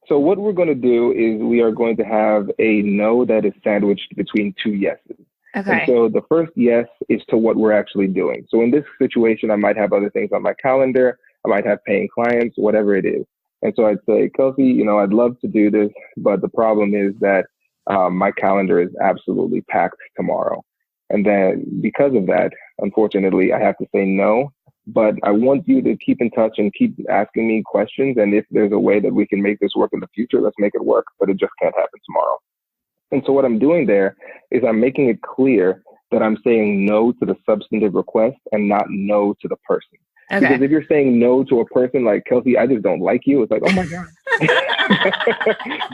So what we're going to do is we are going to have a no that is sandwiched between two yeses. Okay. And so the first yes is to what we're actually doing. So in this situation, I might have other things on my calendar. I might have paying clients, whatever it is. And so I'd say, Kelsey, I'd love to do this, but the problem is that my calendar is absolutely packed tomorrow. And then because of that, unfortunately, I have to say no. But I want you to keep in touch and keep asking me questions. And if there's a way that we can make this work in the future, let's make it work. But it just can't happen tomorrow. And so what I'm doing there is I'm making it clear that I'm saying no to the substantive request and not no to the person. Okay. Because if you're saying no to a person like, Kelsey, I just don't like you, it's like, oh my God.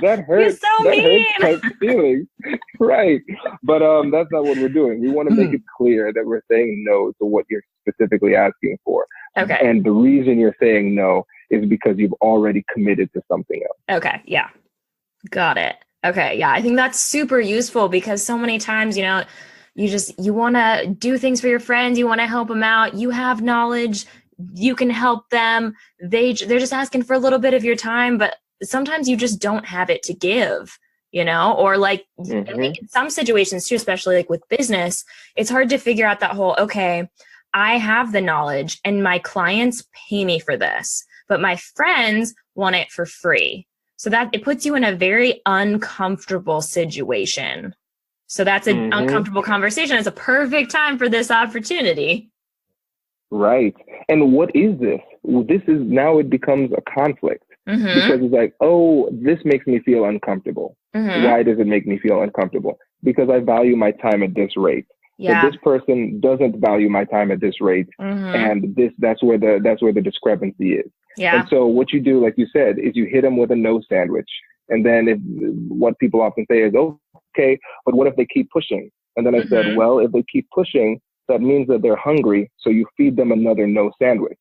That hurts. You're so that mean. hurts my feelings. Right. But that's not what we're doing. We want to make it clear that we're saying no to what you're specifically asking for. Okay. And the reason you're saying no is because you've already committed to something else. Okay. Yeah. Got it. Okay. Yeah. I think that's super useful because so many times, you want to do things for your friends. You want to help them out. You have knowledge. You can help them. They're just asking for a little bit of your time, but sometimes you just don't have it to give, or like I think in some situations too, especially like with business, it's hard to figure out that whole, okay, I have the knowledge and my clients pay me for this, but my friends want it for free. So that it puts you in a very uncomfortable situation. So that's an uncomfortable conversation. It's a perfect time for this opportunity. Right. And what is this? Well, this is now it becomes a conflict because it's like, oh, this makes me feel uncomfortable. Why does it make me feel uncomfortable? Because I value my time at this rate. Yeah. But this person doesn't value my time at this rate. And that's where the discrepancy is. Yeah. And so what you do, like you said, is you hit them with a no sandwich. And then what people often say is, oh, okay, but what if they keep pushing? And then I said, well, if they keep pushing, that means that they're hungry. So you feed them another no sandwich.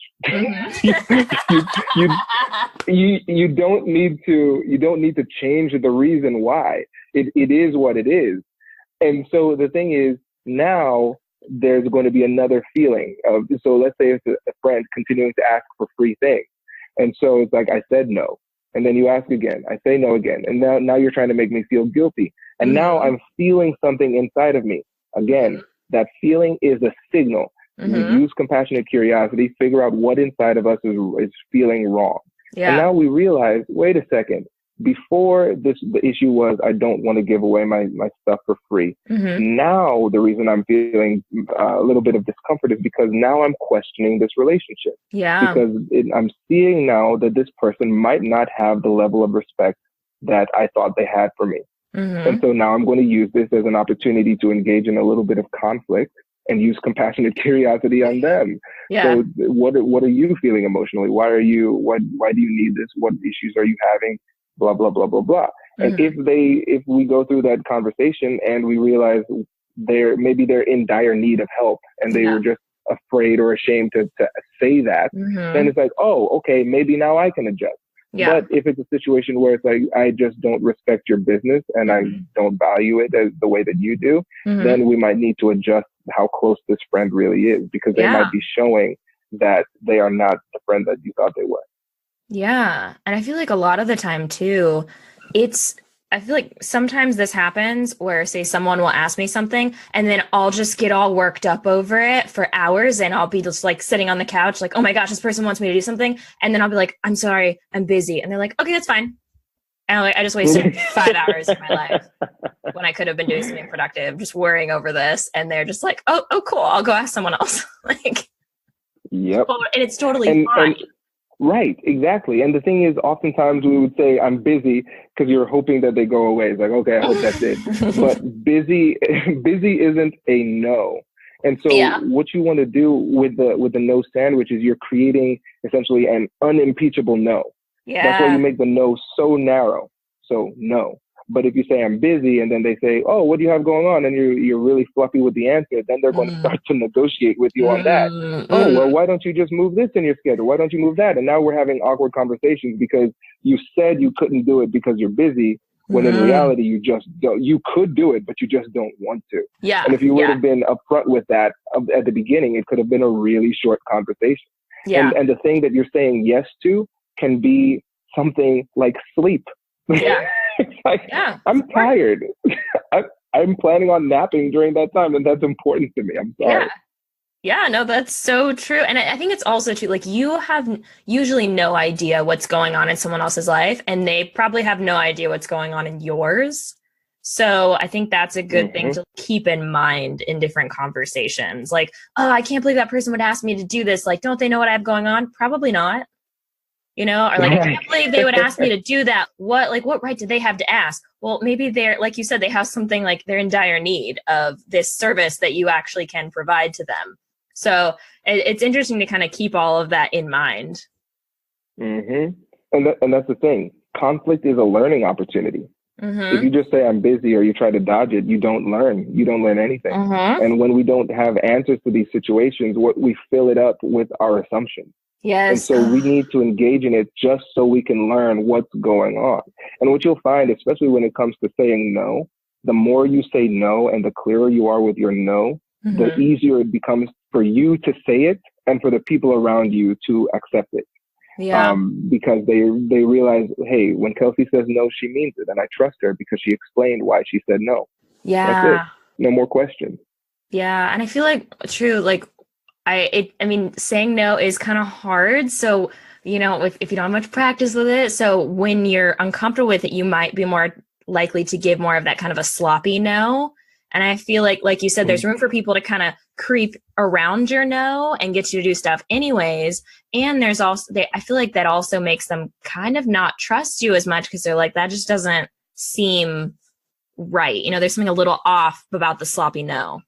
You don't need to change the reason why. It is what it is. And so the thing is, now there's going to be another feeling of, so let's say it's a friend continuing to ask for free things. And so it's like, I said no. And then you ask again, I say no again. And now you're trying to make me feel guilty. And now I'm feeling something inside of me. Again, that feeling is a signal. You use compassionate curiosity, figure out what inside of us is feeling wrong. Yeah. And now we realize, wait a second, before the issue was, I don't want to give away my stuff for free. Now the reason I'm feeling a little bit of discomfort is because now I'm questioning this relationship. Yeah. Because I'm seeing now that this person might not have the level of respect that I thought they had for me. And so now I'm going to use this as an opportunity to engage in a little bit of conflict and use compassionate curiosity on them. Yeah. So what are you feeling emotionally? Why do you need this? What issues are you having? Blah, blah, blah, blah, blah. And if we go through that conversation and we realize they're in dire need of help and they were just afraid or ashamed to say that, then it's like, oh, okay, maybe now I can adjust. Yeah. But if it's a situation where it's like, I just don't respect your business and I don't value it as the way that you do, then we might need to adjust how close this friend really is, because they might be showing that they are not the friend that you thought they were. Yeah. And I feel like a lot of the time too, I feel like sometimes this happens where, say, someone will ask me something and then I'll just get all worked up over it for hours, and I'll be just like sitting on the couch, like, oh my gosh, this person wants me to do something. And then I'll be like, I'm sorry, I'm busy. And they're like, okay, that's fine. And I'm like, I just wasted 5 hours of my life when I could have been doing something productive, just worrying over this. And they're just like, oh, cool. I'll go ask someone else. Like, Yep. and it's totally fine. Right, exactly. And the thing is, oftentimes we would say, I'm busy, because you're hoping that they go away. It's like, okay, I hope that's it. But busy isn't a no. And so what you want to do with the no sandwich is you're creating essentially an unimpeachable no. Yeah. That's why you make the no so narrow. So no. But if you say I'm busy, and then they say, oh, what do you have going on? And you're really fluffy with the answer, then they're going to start to negotiate with you on that. Oh, well, why don't you just move this in your schedule? Why don't you move that? And now we're having awkward conversations because you said you couldn't do it because you're busy, when in reality, you just don't. You could do it, but you just don't want to. Yeah. And if you would have been upfront with that at the beginning, it could have been a really short conversation. Yeah. And the thing that you're saying yes to can be something like sleep. Yeah. Like, I'm tired. I'm planning on napping during that time, and that's important to me. I'm sorry. Yeah, no, that's so true. And I think it's also true, like, you have usually no idea what's going on in someone else's life, and they probably have no idea what's going on in yours. So I think that's a good thing to keep in mind in different conversations. Like, oh, I can't believe that person would ask me to do this. Like, don't they know what I have going on? Probably not. Or like, I can't believe they would ask me to do that. What right do they have to ask? Well, maybe they're, like you said, they have something, like they're in dire need of this service that you actually can provide to them. So it's interesting to kind of keep all of that in mind. And that's the thing. Conflict is a learning opportunity. If you just say I'm busy or you try to dodge it, you don't learn. You don't learn anything. And when we don't have answers to these situations, we fill it up with our assumptions. Yes. And so we need to engage in it just so we can learn what's going on. And what you'll find, especially when it comes to saying no, the more you say no and the clearer you are with your no, the easier it becomes for you to say it and for the people around you to accept it. Yeah. Because they realize, hey, when Kelsey says no, she means it. And I trust her because she explained why she said no. Yeah. That's it. No more questions. Yeah. And I feel like, true, like, I mean, saying no is kind of hard. So, if you don't have much practice with it, so when you're uncomfortable with it, you might be more likely to give more of that kind of a sloppy no. And I feel like you said, there's room for people to kind of creep around your no and get you to do stuff anyways. And there's also, I feel like that also makes them kind of not trust you as much, because they're like, that just doesn't seem right. There's something a little off about the sloppy no.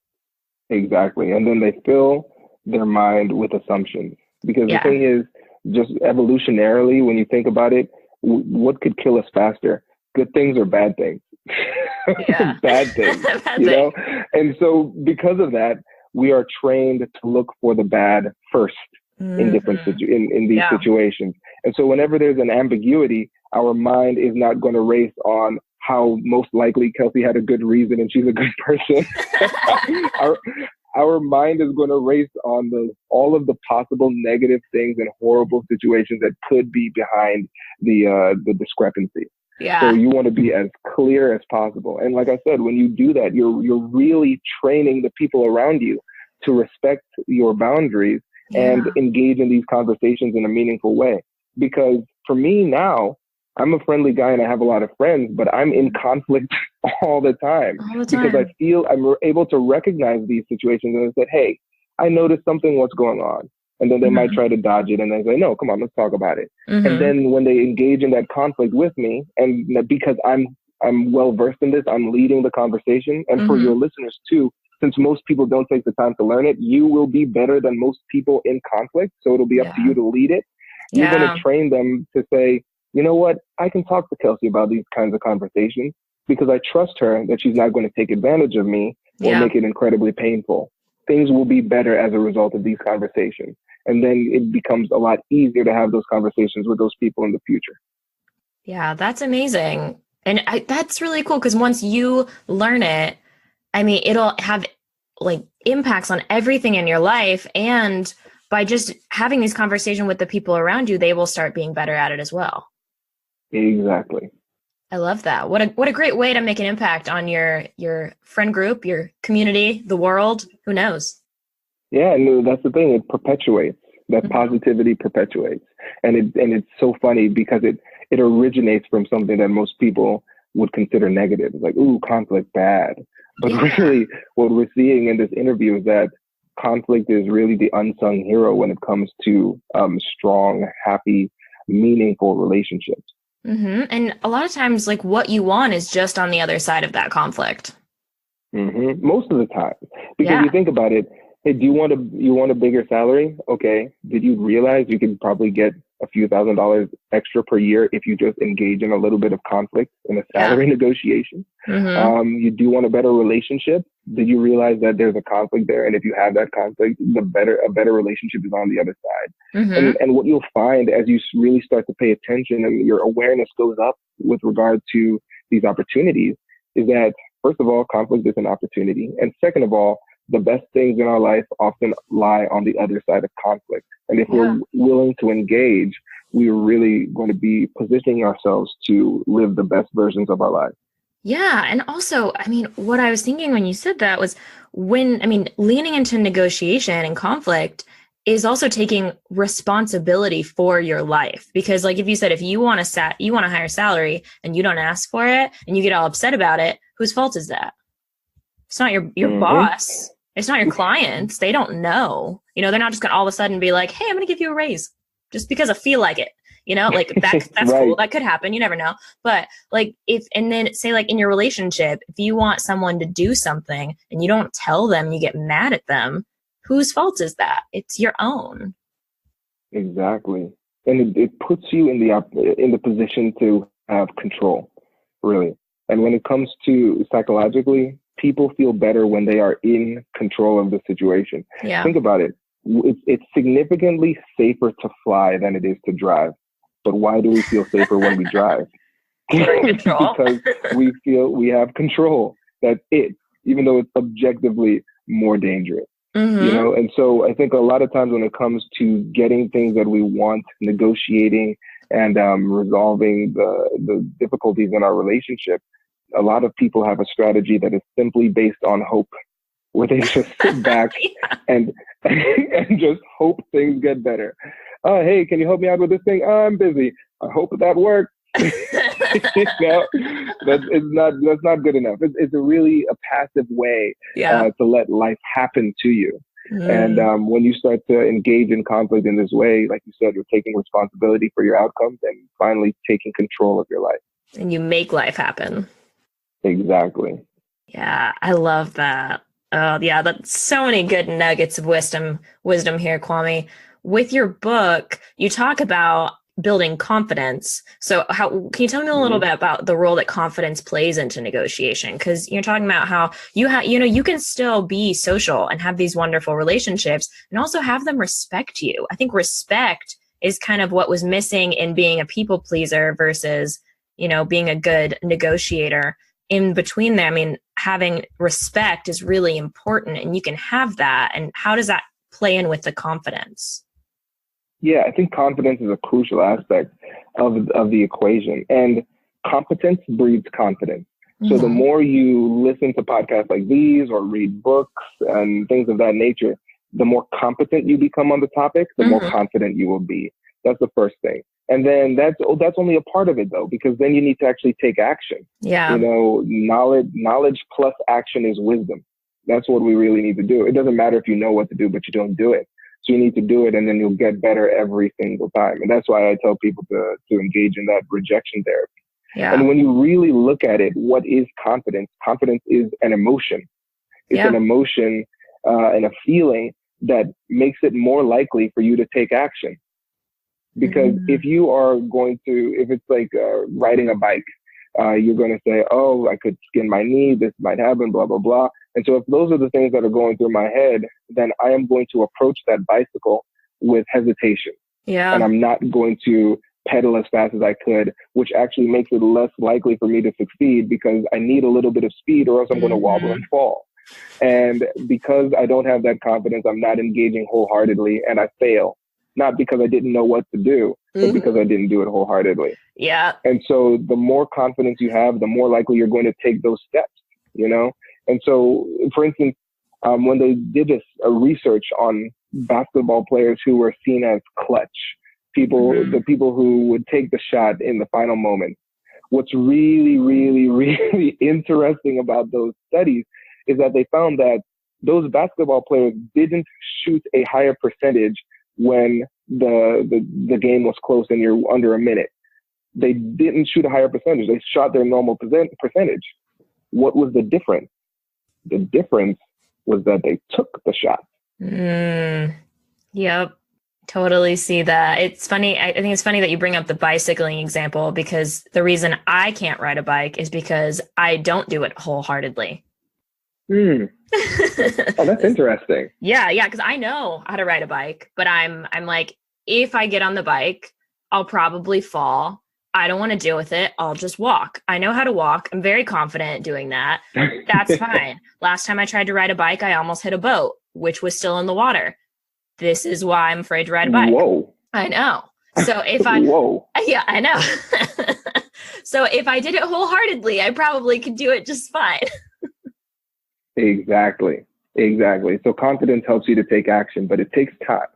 Exactly. And then they fill their mind with assumptions, because the thing is, just evolutionarily, when you think about it, what could kill us faster, good things or bad things? Bad things. And so because of that, we are trained to look for the bad first in different in these situations. And so whenever there's an ambiguity, our mind is not going to race on how most likely Kelsey had a good reason and she's a good person. Our mind is going to race on all of the possible negative things and horrible situations that could be behind the discrepancy. Yeah. So you want to be as clear as possible. And like I said, when you do that, you're really training the people around you to respect your boundaries and engage in these conversations in a meaningful way. Because for me now, I'm a friendly guy and I have a lot of friends, but I'm in conflict all the time. Because I feel I'm able to recognize these situations and I said, hey, I noticed what's going on. And then they might try to dodge it and then say, no, come on, let's talk about it. And then when they engage in that conflict with me, and because I'm well versed in this, I'm leading the conversation. And for your listeners too, since most people don't take the time to learn it, you will be better than most people in conflict. So it'll be up to you to lead it. You're going to train them to say, you know what, I can talk to Kelsey about these kinds of conversations because I trust her that she's not going to take advantage of me or make it incredibly painful. things will be better as a result of these conversations. And then it becomes a lot easier to have those conversations with those people in the future. Yeah, that's amazing. And that's really cool because once you learn it, I mean, it'll have like impacts on everything in your life. And by just having these conversations with the people around you, they will start being better at it as well. Exactly. I love that. What a great way to make an impact on your friend group, your community, the world. Who knows? Yeah, and that's the thing. It perpetuates. That positivity perpetuates. And it's so funny because it originates from something that most people would consider negative. It's like, ooh, conflict, bad. But really, what we're seeing in this interview is that conflict is really the unsung hero when it comes to strong, happy, meaningful relationships. Mm-hmm. And a lot of times, like what you want is just on the other side of that conflict. Mm-hmm. Most of the time, because you think about it. Hey, you want a bigger salary? Okay. Did you realize you could probably get a few $1,000s extra per year if you just engage in a little bit of conflict in a salary negotiation? Mm-hmm. You do want a better relationship? Did you realize that there's a conflict there? And if you have that conflict, a better relationship is on the other side. Mm-hmm. And what you'll find as you really start to pay attention and your awareness goes up with regard to these opportunities is that, first of all, conflict is an opportunity. And second of all, the best things in our life often lie on the other side of conflict. And if we're willing to engage, we're really going to be positioning ourselves to live the best versions of our lives. Yeah. And also, I mean, what I was thinking when you said that was leaning into negotiation and conflict is also taking responsibility for your life. Because like if you said, if you want a higher salary and you don't ask for it and you get all upset about it, whose fault is that? It's not your boss. It's not your clients. They don't know. They're not just going to all of a sudden be like, hey, I'm going to give you a raise just because I feel like it. Like that's Right. cool. That could happen. You never know. But like and then say like in your relationship, if you want someone to do something and you don't tell them, you get mad at them, whose fault is that? It's your own. Exactly. And it puts you in the position to have control, really. And when it comes to psychologically, people feel better when they are in control of the situation. Yeah. Think about it. It's significantly safer to fly than it is to drive. But why do we feel safer when we drive? Because we feel we have control. That's it. Even though it's objectively more dangerous. Mm-hmm. And so I think a lot of times when it comes to getting things that we want, negotiating and resolving the difficulties in our relationship, a lot of people have a strategy that is simply based on hope, where they just sit back and just hope things get better. Hey, can you help me out with this thing? I'm busy. I hope that works. That's not good enough. It's really a passive way to let life happen to you. And when you start to engage in conflict in this way, like you said, you're taking responsibility for your outcomes and finally taking control of your life. And you make life happen. Exactly. Yeah, I love that. Oh, yeah, that's so many good nuggets of wisdom here, Kwame. With your book, you talk about building confidence. So can you tell me a little bit about the role that confidence plays into negotiation? Because you're talking about how you can still be social and have these wonderful relationships and also have them respect you. I think respect is kind of what was missing in being a people pleaser versus, being a good negotiator. In between there, I mean, having respect is really important and you can have that. And how does that play in with the confidence? Yeah, I think confidence is a crucial aspect of the equation, and competence breeds confidence. So the more you listen to podcasts like these or read books and things of that nature, the more competent you become on the topic, the more confident you will be. That's the first thing. And then that's only a part of it though, because then you need to actually take action. Yeah. Knowledge plus action is wisdom. That's what we really need to do. It doesn't matter if you know what to do, but you don't do it. So you need to do it, and then you'll get better every single time. And that's why I tell people to engage in that rejection therapy. Yeah. And when you really look at it, what is confidence? Confidence is an emotion. It's an emotion and a feeling that makes it more likely for you to take action. Because if it's like riding a bike, You're going to say, oh, I could skin my knee. This might happen, blah, blah, blah. And so if those are the things that are going through my head, then I am going to approach that bicycle with hesitation. Yeah. And I'm not going to pedal as fast as I could, which actually makes it less likely for me to succeed because I need a little bit of speed or else I'm going to wobble and fall. And because I don't have that confidence, I'm not engaging wholeheartedly and I fail. Not because I didn't know what to do, but because I didn't do it wholeheartedly. Yeah. And so the more confidence you have, the more likely you're going to take those steps, you know? And so, for instance, when they did this research on basketball players who were seen as clutch, the people who would take the shot in the final moment, what's really, really, really interesting about those studies is that they found that those basketball players didn't shoot a higher percentage when the game was close and you're under a minute. They didn't shoot a higher percentage. They shot their normal percentage. What was the difference? The difference was that they took the shot. Yep. Totally see that. It's funny. I think it's funny that you bring up the bicycling example because the reason I can't ride a bike is because I don't do it wholeheartedly. Oh, that's interesting. Yeah. Because I know how to ride a bike, but I'm like, if I get on the bike, I'll probably fall. I don't want to deal with it. I'll just walk. I know how to walk. I'm very confident doing that. That's fine. Last time I tried to ride a bike, I almost hit a boat, which was still in the water. This is why I'm afraid to ride a bike. Whoa. I know. So if I, yeah, I know. So if I did it wholeheartedly, I probably could do it just fine. Exactly. So confidence helps you to take action, but it takes time,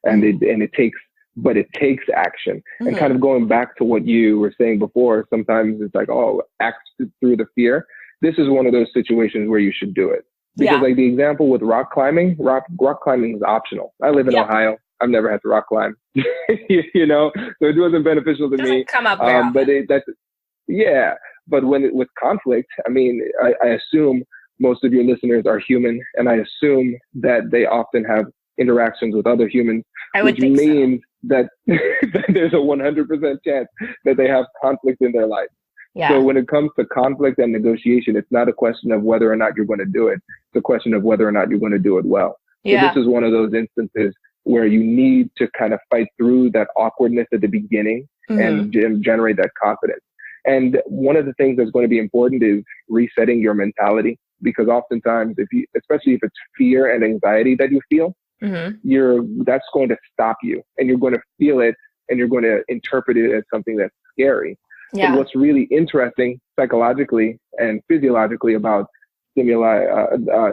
and it takes action. And kind of going back to what you were saying before, sometimes it's like, oh, act through the fear. This is one of those situations where you should do it. Because like the example with rock climbing is optional. I live in Ohio. I've never had to rock climb, you know, so it wasn't beneficial to me. Come up very often. But with conflict, I mean, I assume most of your listeners are human, and I assume that they often have interactions with other humans, which means that there's a 100% chance that they have conflict in their life. Yeah. So when it comes to conflict and negotiation, it's not a question of whether or not you're going to do it. It's a question of whether or not you're going to do it well. Yeah. So this is one of those instances where you need to kind of fight through that awkwardness at the beginning and generate that confidence. And one of the things that's going to be important is resetting your mentality, because oftentimes, especially if it's fear and anxiety that you feel, that's going to stop you, and you're going to feel it, and you're going to interpret it as something that's scary. Yeah. But what's really interesting psychologically and physiologically about stimuli,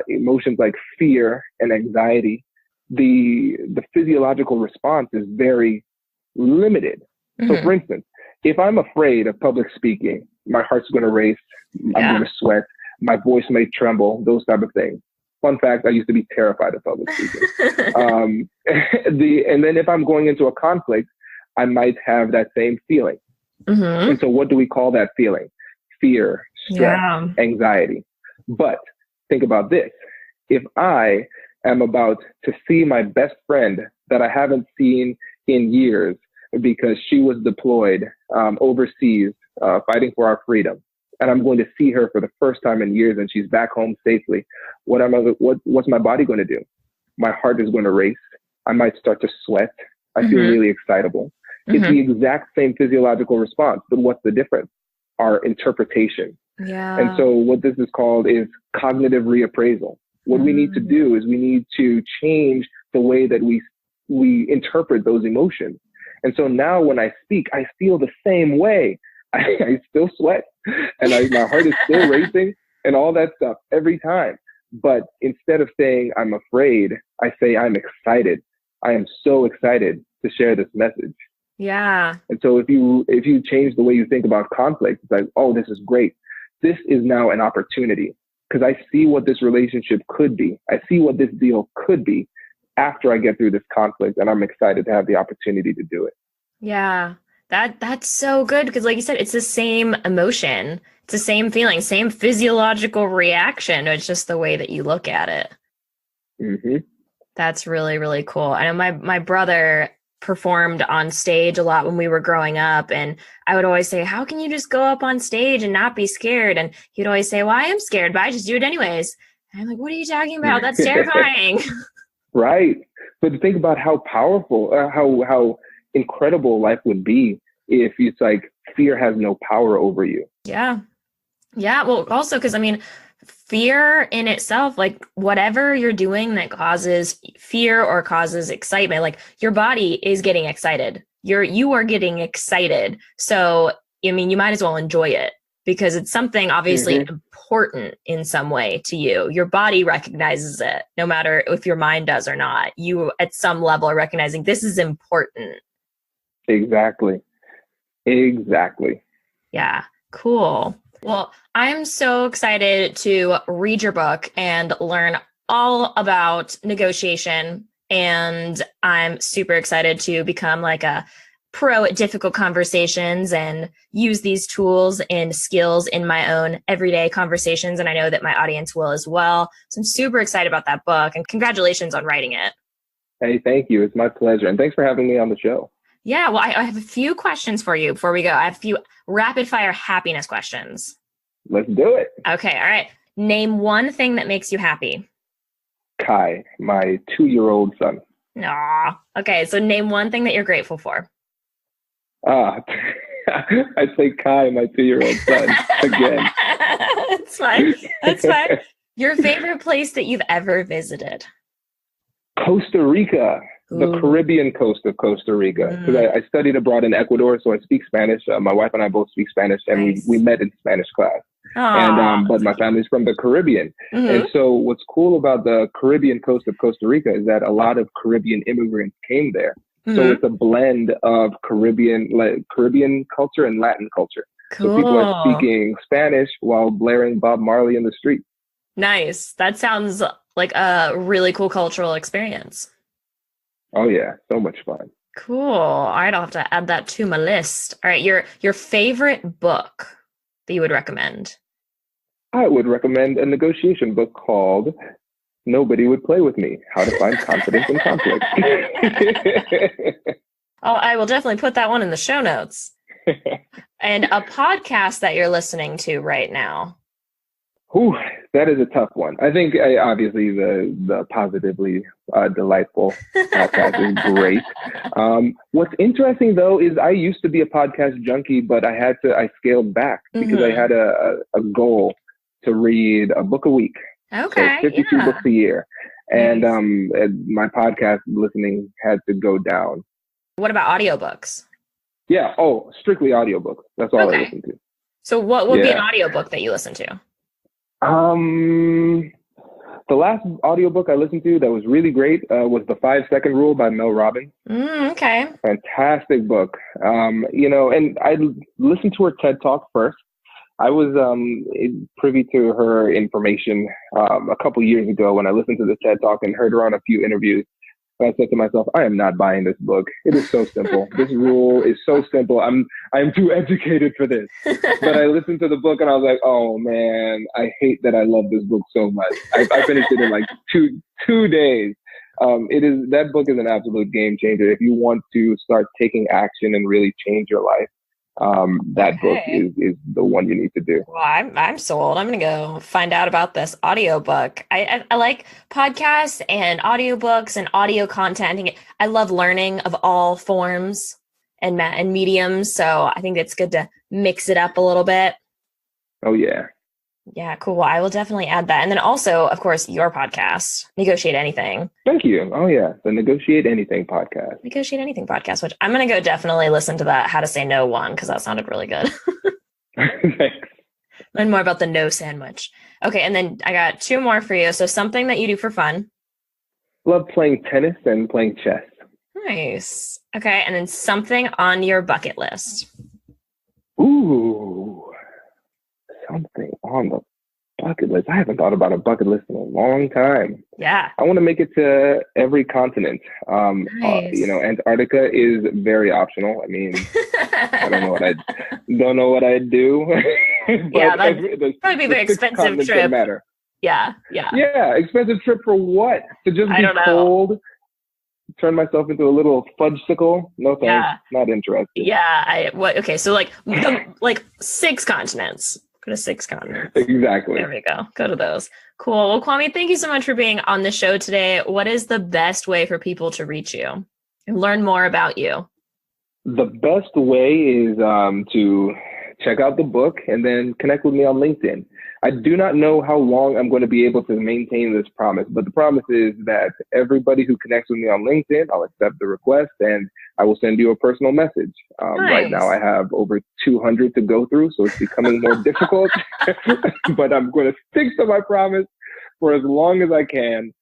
emotions like fear and anxiety, the physiological response is very limited. So for instance, if I'm afraid of public speaking, my heart's going to race, I'm going to sweat, my voice may tremble, those type of things. Fun fact, I used to be terrified of public speaking. And then if I'm going into a conflict, I might have that same feeling. And so what do we call that feeling? Fear, stress, anxiety. But think about this. If I am about to see my best friend that I haven't seen in years because she was deployed overseas fighting for our freedom, and I'm going to see her for the first time in years and she's back home safely, what's my body going to do? My heart is going to race. I might start to sweat. I feel really excitable. It's the exact same physiological response, but what's the difference? Our interpretation. Yeah. And so what this is called is cognitive reappraisal. What we need to do is we need to change the way that we interpret those emotions. And so now when I speak, I feel the same way. I still sweat and my heart is still racing and all that stuff every time. But instead of saying I'm afraid, I say I'm excited. I am so excited to share this message. Yeah. And so if you change the way you think about conflict, it's like, oh, this is great. This is now an opportunity because I see what this relationship could be. I see what this deal could be after I get through this conflict, and I'm excited to have the opportunity to do it. Yeah. That's so good because like you said, it's the same emotion. It's the same feeling, same physiological reaction. It's just the way that you look at it. That's really, really cool. I know my brother, performed on stage a lot when we were growing up. And I would always say, how can you just go up on stage and not be scared? And he'd always say, well, I am scared, but I just do it anyways. And I'm like, what are you talking about? That's terrifying. Right. But to think about how powerful, how incredible life would be if it's like fear has no power over you. Yeah. Yeah. Well, also, because I mean, fear in itself, like whatever you're doing that causes fear or causes excitement, like your body is getting excited. You are getting excited. So, I mean, you might as well enjoy it because it's something obviously important in some way to you. Your body recognizes it, no matter if your mind does or not. You, at some level, are recognizing this is important. Exactly. Yeah. Cool. Well, I'm so excited to read your book and learn all about negotiation. And I'm super excited to become like a pro at difficult conversations and use these tools and skills in my own everyday conversations. And I know that my audience will as well. So I'm super excited about that book, and congratulations on writing it. Hey, thank you. It's my pleasure. And thanks for having me on the show. Yeah, well, I have a few questions for you before we go. I have a few rapid fire happiness questions. Let's do it. Okay, all right. Name one thing that makes you happy. Kai, my 2-year-old son. Aw. Okay, so name one thing that you're grateful for. I'd say Kai, my 2-year-old son, again. That's fine. That's fine. Your favorite place that you've ever visited? Costa Rica, the Caribbean coast of Costa Rica. Because I studied abroad in Ecuador, so I speak Spanish. My wife and I both speak Spanish, and Nice. we met in Spanish class. Aww. And but my family's from the Caribbean. And so what's cool about the Caribbean coast of Costa Rica is that a lot of Caribbean immigrants came there. So it's a blend of Caribbean culture and Latin culture. Cool. So people are speaking Spanish while blaring Bob Marley in the street. Nice. That sounds like a really cool cultural experience. Oh yeah, so much fun. Cool. All right, I'll have to add that to my list. All right, your favorite book that you would recommend? I would recommend a negotiation book called Nobody Would Play With Me, How to Find Confidence in Conflict. Oh, I will definitely put that one in the show notes. And a podcast that you're listening to right now. Whew, that is a tough one. I think obviously the Positively Delightful podcast is great. What's interesting though is I used to be a podcast junkie, but I scaled back because I had a goal to read a book a week. Okay. So 52 books a year. And my podcast listening had to go down. What about audiobooks? Yeah. Oh, strictly audiobooks. That's all I listen to. So what would be an audiobook that you listen to? The last audiobook I listened to that was really great was The 5-Second Rule by Mel Robbins. Okay. Fantastic book. And I listened to her TED Talk first. I was privy to her information a couple years ago when I listened to the TED Talk and heard her on a few interviews. And I said to myself, I am not buying this book. It is so simple. This rule is so simple. I'm too educated for this. But I listened to the book and I was like, oh man, I hate that I love this book so much. I finished it in like two days. That book is an absolute game changer. If you want to start taking action and really change your life, that book is the one you need to do. Well, I'm sold. I'm going to go find out about this audiobook. I like podcasts and audiobooks and audio content. I love learning of all forms and mediums. So I think it's good to mix it up a little bit. Oh, yeah. Yeah, cool. I will definitely add that. And then also, of course, your podcast, Negotiate Anything. Thank you. Oh, yeah. The Negotiate Anything podcast. Negotiate Anything podcast, which I'm going to go definitely listen to that How to Say No one, because that sounded really good. Thanks. Learn more about the no sandwich. Okay, and then I got 2 more for you. So something that you do for fun. Love playing tennis and playing chess. Nice. Okay, and then something on your bucket list. Ooh. Something on the bucket list. I haven't thought about a bucket list in a long time. Yeah. I want to make it to every continent. Nice. Antarctica is very optional. I mean, I don't know what I'd do. Yeah, that'd probably be a very expensive trip. Matter. Yeah. Yeah, expensive trip for what? To just be I don't know. cold turn myself into a little fudgesicle? No thanks. Yeah. Not interested. Yeah. Okay. So like 6 continents. Go to 6 continents. Exactly. There we go. Go to those. Cool. Well, Kwame, thank you so much for being on the show today. What is the best way for people to reach you and learn more about you? The best way is to check out the book and then connect with me on LinkedIn. I do not know how long I'm going to be able to maintain this promise, but the promise is that everybody who connects with me on LinkedIn, I'll accept the request and I will send you a personal message. Nice. Right now I have over 200 to go through, so it's becoming more difficult, but I'm going to stick to my promise for as long as I can.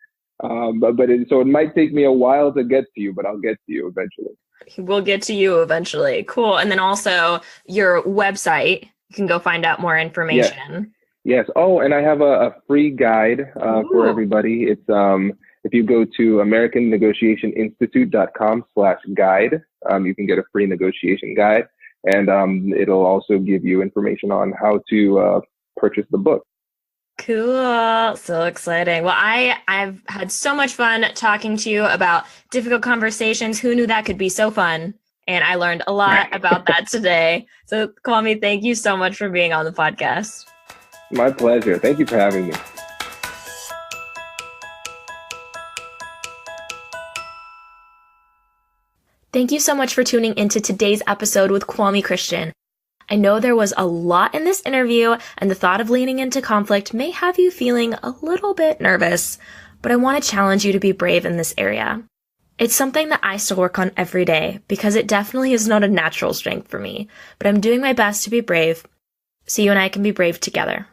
So it might take me a while to get to you, but I'll get to you eventually. We'll get to you eventually. Cool. And then also your website, you can go find out more information. Yes. Oh, and I have a free guide for everybody. It's if you go to AmericanNegotiationInstitute.com/guide, you can get a free negotiation guide, and it'll also give you information on how to purchase the book. Cool. So exciting. Well, I've had so much fun talking to you about difficult conversations. Who knew that could be so fun? And I learned a lot about that today. So Kwame, thank you so much for being on the podcast. My pleasure. Thank you for having me. Thank you so much for tuning into today's episode with Kwame Christian. I know there was a lot in this interview, and the thought of leaning into conflict may have you feeling a little bit nervous, but I want to challenge you to be brave in this area. It's something that I still work on every day because it definitely is not a natural strength for me, but I'm doing my best to be brave so you and I can be brave together.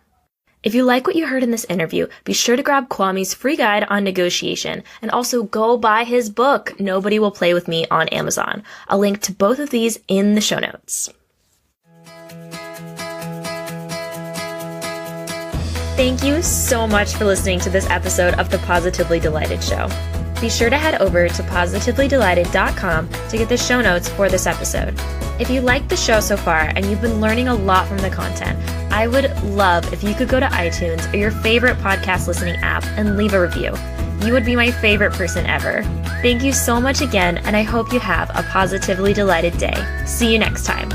If you like what you heard in this interview, be sure to grab Kwame's free guide on negotiation and also go buy his book, Nobody Will Play With Me, on Amazon. I'll link to both of these in the show notes. Thank you so much for listening to this episode of The Positively Delighted Show. Be sure to head over to positivelydelighted.com to get the show notes for this episode. If you liked the show so far and you've been learning a lot from the content, I would love if you could go to iTunes or your favorite podcast listening app and leave a review. You would be my favorite person ever. Thank you so much again, and I hope you have a positively delighted day. See you next time.